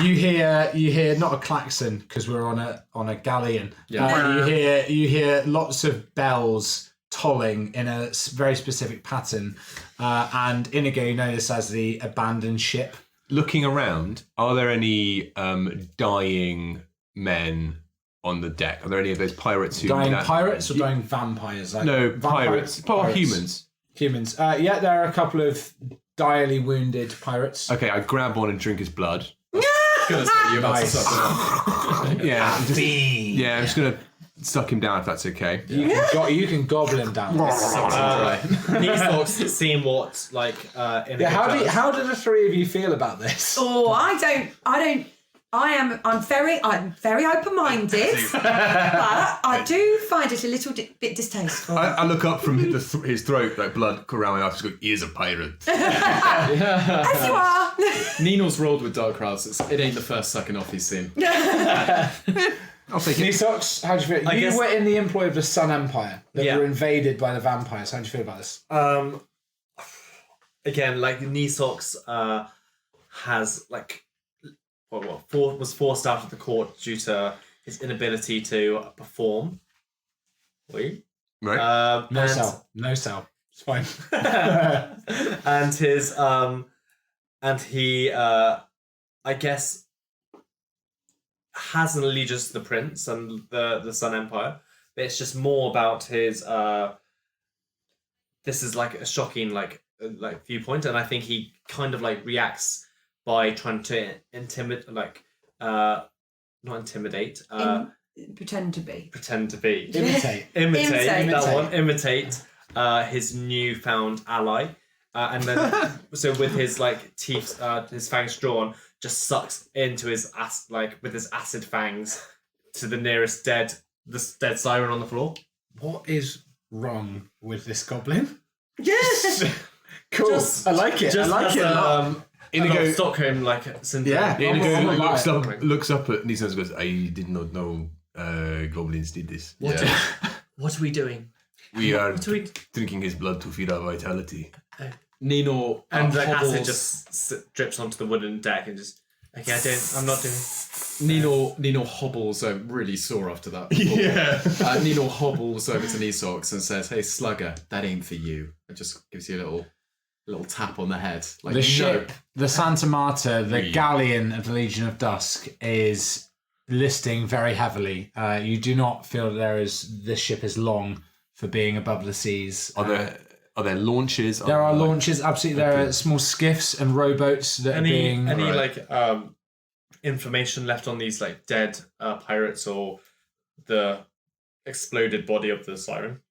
[SPEAKER 3] You hear not a klaxon because we're on a galleon.
[SPEAKER 2] Yeah.
[SPEAKER 3] You hear lots of bells tolling in a very specific pattern, and Inigo, you know this as the abandoned ship.
[SPEAKER 5] Looking around, are there any dying men on the deck? Are there any of those pirates who...
[SPEAKER 3] Dying pirates or dying vampires? Like
[SPEAKER 5] No,
[SPEAKER 3] vampires,
[SPEAKER 5] pirates. Humans.
[SPEAKER 3] Humans. Yeah, there are a couple of direly wounded pirates.
[SPEAKER 5] Okay, I grab one and drink his blood.
[SPEAKER 2] Gonna say you're about to
[SPEAKER 3] Nice.
[SPEAKER 2] suck it up.
[SPEAKER 5] I'm just going to suck him down if that's okay.
[SPEAKER 3] You can gobble him down.
[SPEAKER 6] Neeslock's seen what
[SPEAKER 3] Yeah, how do the three of you feel about this?
[SPEAKER 4] Oh, I'm very open-minded, but I do find it a little bit distasteful.
[SPEAKER 5] I look up from his throat, like blood around my eyes, go, he is a pirate.
[SPEAKER 4] As you are.
[SPEAKER 2] Nino's rolled with dark crowds. It ain't the first sucking off he's seen.
[SPEAKER 5] I'll take it.
[SPEAKER 3] Nisox, how do you feel? You were in the employ of the Sun Empire that were invaded by the vampires. How do you feel about this?
[SPEAKER 6] Again, Neeslock's has was forced out of the court due to his inability to perform.
[SPEAKER 5] Right.
[SPEAKER 3] No cell. It's fine.
[SPEAKER 6] And his he I guess has an allegiance to the prince and the Sun Empire, but it's just more about his this is a shocking viewpoint, and I think he kind of reacts by trying to intimidate, not intimidate,
[SPEAKER 4] Pretend to be.
[SPEAKER 3] Imitate
[SPEAKER 6] that one. Imitate his newfound ally, and then so with his teeth, his fangs drawn, just sucks into his with his acid fangs to the nearest dead siren on the floor.
[SPEAKER 3] What is wrong with this goblin?
[SPEAKER 4] Yes.
[SPEAKER 3] Cool. I like it.
[SPEAKER 5] Inigo
[SPEAKER 6] Stockholm syndrome.
[SPEAKER 3] Yeah.
[SPEAKER 5] Inigo looks up at Nisan and goes, I did not know goblins did this.
[SPEAKER 6] What are we doing?
[SPEAKER 5] We are drinking his blood to feed our vitality.
[SPEAKER 2] Nino
[SPEAKER 6] And the
[SPEAKER 2] hobbles.
[SPEAKER 6] acid just drips onto the wooden deck and just I'm not doing.
[SPEAKER 2] Nino hobbles over, really sore after that.
[SPEAKER 5] Yeah.
[SPEAKER 2] Nino hobbles over to Nisox and says, "Hey, Slugger, that ain't for you." It just gives you a little tap on the head.
[SPEAKER 3] The ship, the Santa Marta, the galleon of the Legion of Dusk, is listing very heavily. You do not feel this ship is long for being above the seas.
[SPEAKER 5] Are there launches?
[SPEAKER 3] There are launches, absolutely. There are small skiffs and rowboats that are being...
[SPEAKER 6] information left on these dead pirates or the exploded body of the siren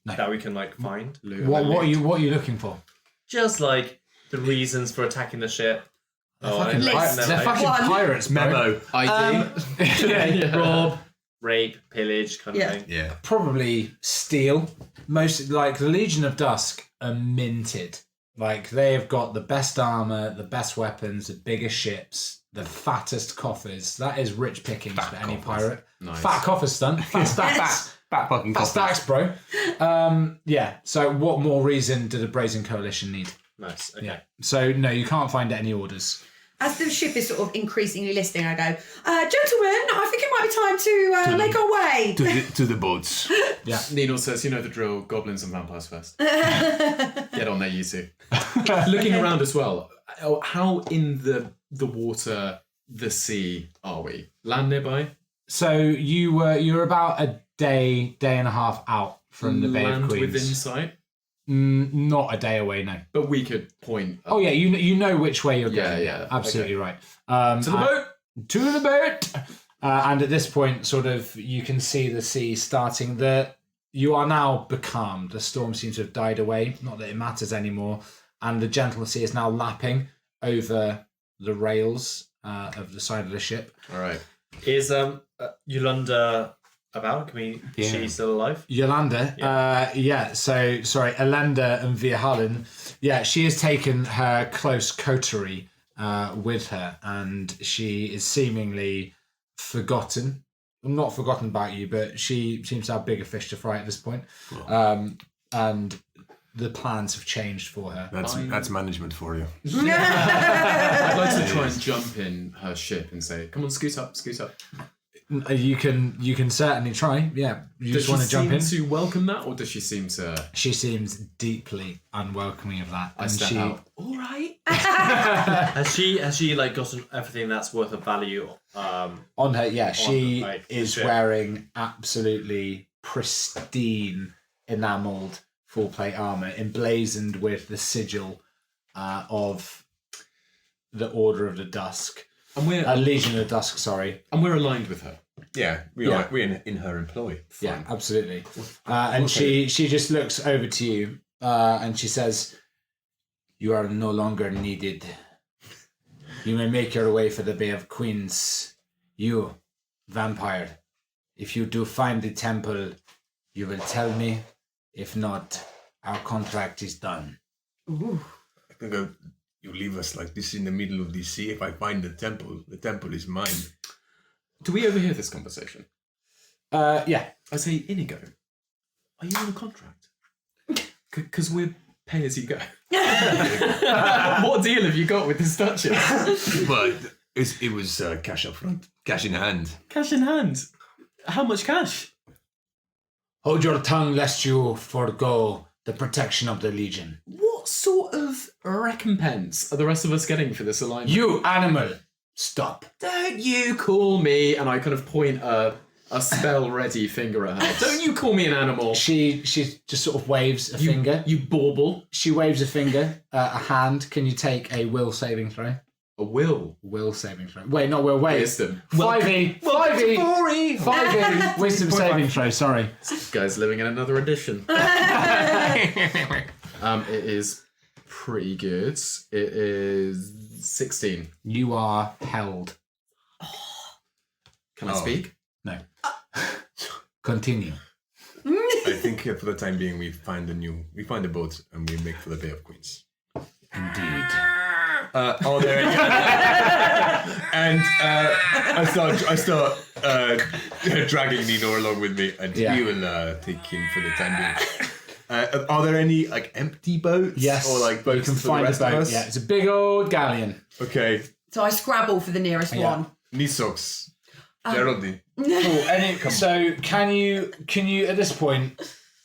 [SPEAKER 6] that we can find?
[SPEAKER 3] What are you looking for?
[SPEAKER 6] Just the reasons for attacking the ship.
[SPEAKER 3] They're fucking pirates,
[SPEAKER 5] Memo.
[SPEAKER 2] ID.
[SPEAKER 6] Rob, rape, pillage, kind of thing.
[SPEAKER 5] Yeah.
[SPEAKER 3] Probably steal. Most the Legion of Dusk are minted. They have got the best armor, the best weapons, the biggest ships, the fattest coffers. That is rich pickings for any pirate.
[SPEAKER 2] Nice.
[SPEAKER 3] Fat coffers, stunt. Fat stacks.
[SPEAKER 5] Fat fucking
[SPEAKER 3] Fat stacks, bro. So what more reason did the Brazen Coalition need?
[SPEAKER 6] Nice. Okay.
[SPEAKER 3] Yeah. So no, you can't find any orders.
[SPEAKER 4] As the ship is sort of increasingly listing, I go, gentlemen, I think it might be time to make our way.
[SPEAKER 5] To the boats.
[SPEAKER 3] Yeah.
[SPEAKER 2] Nino says, "You know the drill. Goblins and vampires first. Get on there, you two." Looking around as well. How in the water, the sea are we? Land nearby?
[SPEAKER 3] So you're about a day and a half out from the Bay of
[SPEAKER 2] Land
[SPEAKER 3] Queens.
[SPEAKER 2] within sight?
[SPEAKER 3] Not a day away, no.
[SPEAKER 2] But we could point.
[SPEAKER 3] Oh yeah, you know which way you're going.
[SPEAKER 2] Yeah.
[SPEAKER 3] Absolutely right.
[SPEAKER 2] To the boat!
[SPEAKER 3] To the boat! And at this point, sort of, you can see the sea starting. You are now becalmed. The storm seems to have died away. Not that it matters anymore. And the gentle sea is now lapping over the rails of the side of the ship.
[SPEAKER 2] All right.
[SPEAKER 6] Is Yolanda about? Is she still alive?
[SPEAKER 3] Yolanda, so sorry, Elenda and Viahalin. Yeah, she has taken her close coterie with her, and she is seemingly forgotten. Not forgotten about you, but she seems to have bigger fish to fry at this point. And the plans have changed for her.
[SPEAKER 5] That's management for you.
[SPEAKER 2] I'd like to try and jump in her ship and say, "Come on, scoot up."
[SPEAKER 3] You can certainly try. Yeah. You
[SPEAKER 2] Does
[SPEAKER 3] just want
[SPEAKER 2] she
[SPEAKER 3] to jump in?
[SPEAKER 2] seem to welcome that, or does she seem to?
[SPEAKER 3] She seems deeply unwelcoming of that.
[SPEAKER 2] I step out. All right.
[SPEAKER 6] Has she like gotten everything that's worth of value?
[SPEAKER 3] On her, yeah, she
[SPEAKER 6] her, like,
[SPEAKER 3] is
[SPEAKER 6] shit.
[SPEAKER 3] wearing absolutely pristine enamelled full plate armour, emblazoned with the sigil of the Order of the Dusk.
[SPEAKER 2] And we're
[SPEAKER 3] Legion of the Dusk, sorry.
[SPEAKER 2] and we're aligned with her.
[SPEAKER 5] Yeah, we're in her employ.
[SPEAKER 3] Yeah, absolutely. And she just looks over to you and she says, "You are no longer needed. You may make your way for the Bay of Queens. You, vampire, if you do find the temple, you will tell me. If not, our contract is done."
[SPEAKER 4] Ooh.
[SPEAKER 5] I think you leave us like this in the middle of the sea. If I find the temple is mine.
[SPEAKER 2] Do we overhear this conversation?
[SPEAKER 3] Yeah.
[SPEAKER 2] I say, Inigo, are you on a contract? Because we're pay as you go. What deal have you got with this Duchess?
[SPEAKER 5] But it was cash up front, cash in hand.
[SPEAKER 2] Cash in hand. How much cash?
[SPEAKER 3] Hold your tongue lest you forego the protection of the Legion.
[SPEAKER 2] What sort of recompense are the rest of us getting for this alignment?
[SPEAKER 3] You animal, stop.
[SPEAKER 2] Don't you call me, and I kind of point a spell-ready finger at her. Don't you call me an animal.
[SPEAKER 3] She just sort of waves a finger.
[SPEAKER 2] You bauble.
[SPEAKER 3] She waves a finger, a hand. Can you take a will saving throw?
[SPEAKER 2] A will.
[SPEAKER 3] Will saving throw. Wait, not will. Wait.
[SPEAKER 2] Wisdom.
[SPEAKER 3] 5e. 5e. 5e. Wisdom saving throw. Sorry.
[SPEAKER 2] This guy's living in another edition. It is pretty good. It is 16.
[SPEAKER 3] You are held.
[SPEAKER 2] Can I speak?
[SPEAKER 3] No. Continue.
[SPEAKER 5] I think for the time being we find a boat and we make for the Bay of Queens.
[SPEAKER 3] Indeed.
[SPEAKER 5] Are there any? And I start dragging Nino along with me, and we will take him for the time being. Are there any like empty boats?
[SPEAKER 3] Yes.
[SPEAKER 5] Or like boats
[SPEAKER 3] you can
[SPEAKER 5] for
[SPEAKER 3] find
[SPEAKER 5] the rest
[SPEAKER 3] a boat.
[SPEAKER 5] of us?
[SPEAKER 3] Yeah, it's a big old galleon.
[SPEAKER 5] Okay.
[SPEAKER 4] So I scrabble for the nearest one.
[SPEAKER 5] Nisox. Geraldine.
[SPEAKER 3] Cool. So can you at this point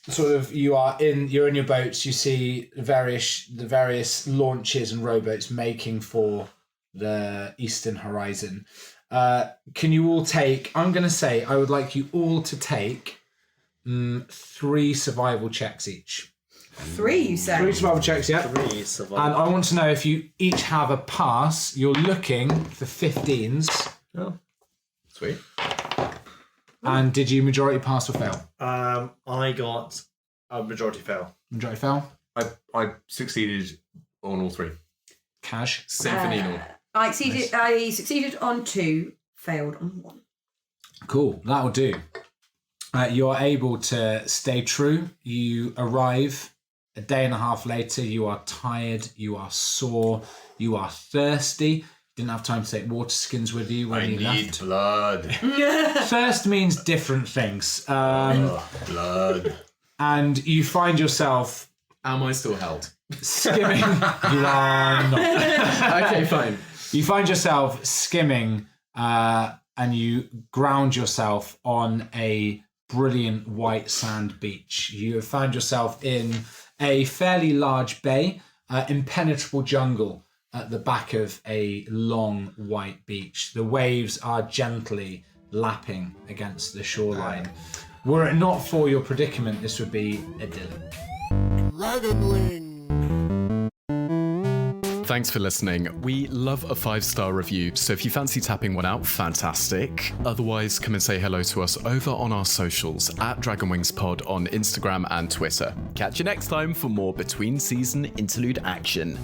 [SPEAKER 3] sort of you're in your boats, you see the various launches and rowboats making for the eastern horizon. Can you all take, I'm going to say I would like you all to take 3 survival checks each.
[SPEAKER 4] 3, you say?
[SPEAKER 3] 3 survival checks, yeah.
[SPEAKER 6] 3 survival.
[SPEAKER 3] And I want to know if you each have a pass. You're looking for 15s.
[SPEAKER 2] Oh, sweet.
[SPEAKER 3] And did you majority pass or fail?
[SPEAKER 6] I got a majority fail.
[SPEAKER 3] Majority fail.
[SPEAKER 5] I succeeded on all 3.
[SPEAKER 3] Cash.
[SPEAKER 2] Same for Nino.
[SPEAKER 4] I succeeded on 2, failed on 1.
[SPEAKER 3] Cool, that'll do. You're able to stay true. You arrive a day and a half later. You are tired. You are sore. You are thirsty. Didn't have time to take water skins with you when you left.
[SPEAKER 5] Blood.
[SPEAKER 3] Thirst means different things.
[SPEAKER 5] Blood.
[SPEAKER 3] And you find yourself
[SPEAKER 2] Am I still held?
[SPEAKER 3] skimming. You are not.
[SPEAKER 2] Okay, fine.
[SPEAKER 3] You find yourself skimming and you ground yourself on a brilliant white sand beach. You have found yourself in a fairly large bay, impenetrable jungle at the back of a long white beach. The waves are gently lapping against the shoreline. Were it not for your predicament, this would be idyllic.
[SPEAKER 2] Thanks for listening. We love a 5-star review, so if you fancy tapping one out, fantastic. Otherwise, come and say hello to us over on our socials at DragonWingsPod on Instagram and Twitter. Catch you next time for more between season interlude action.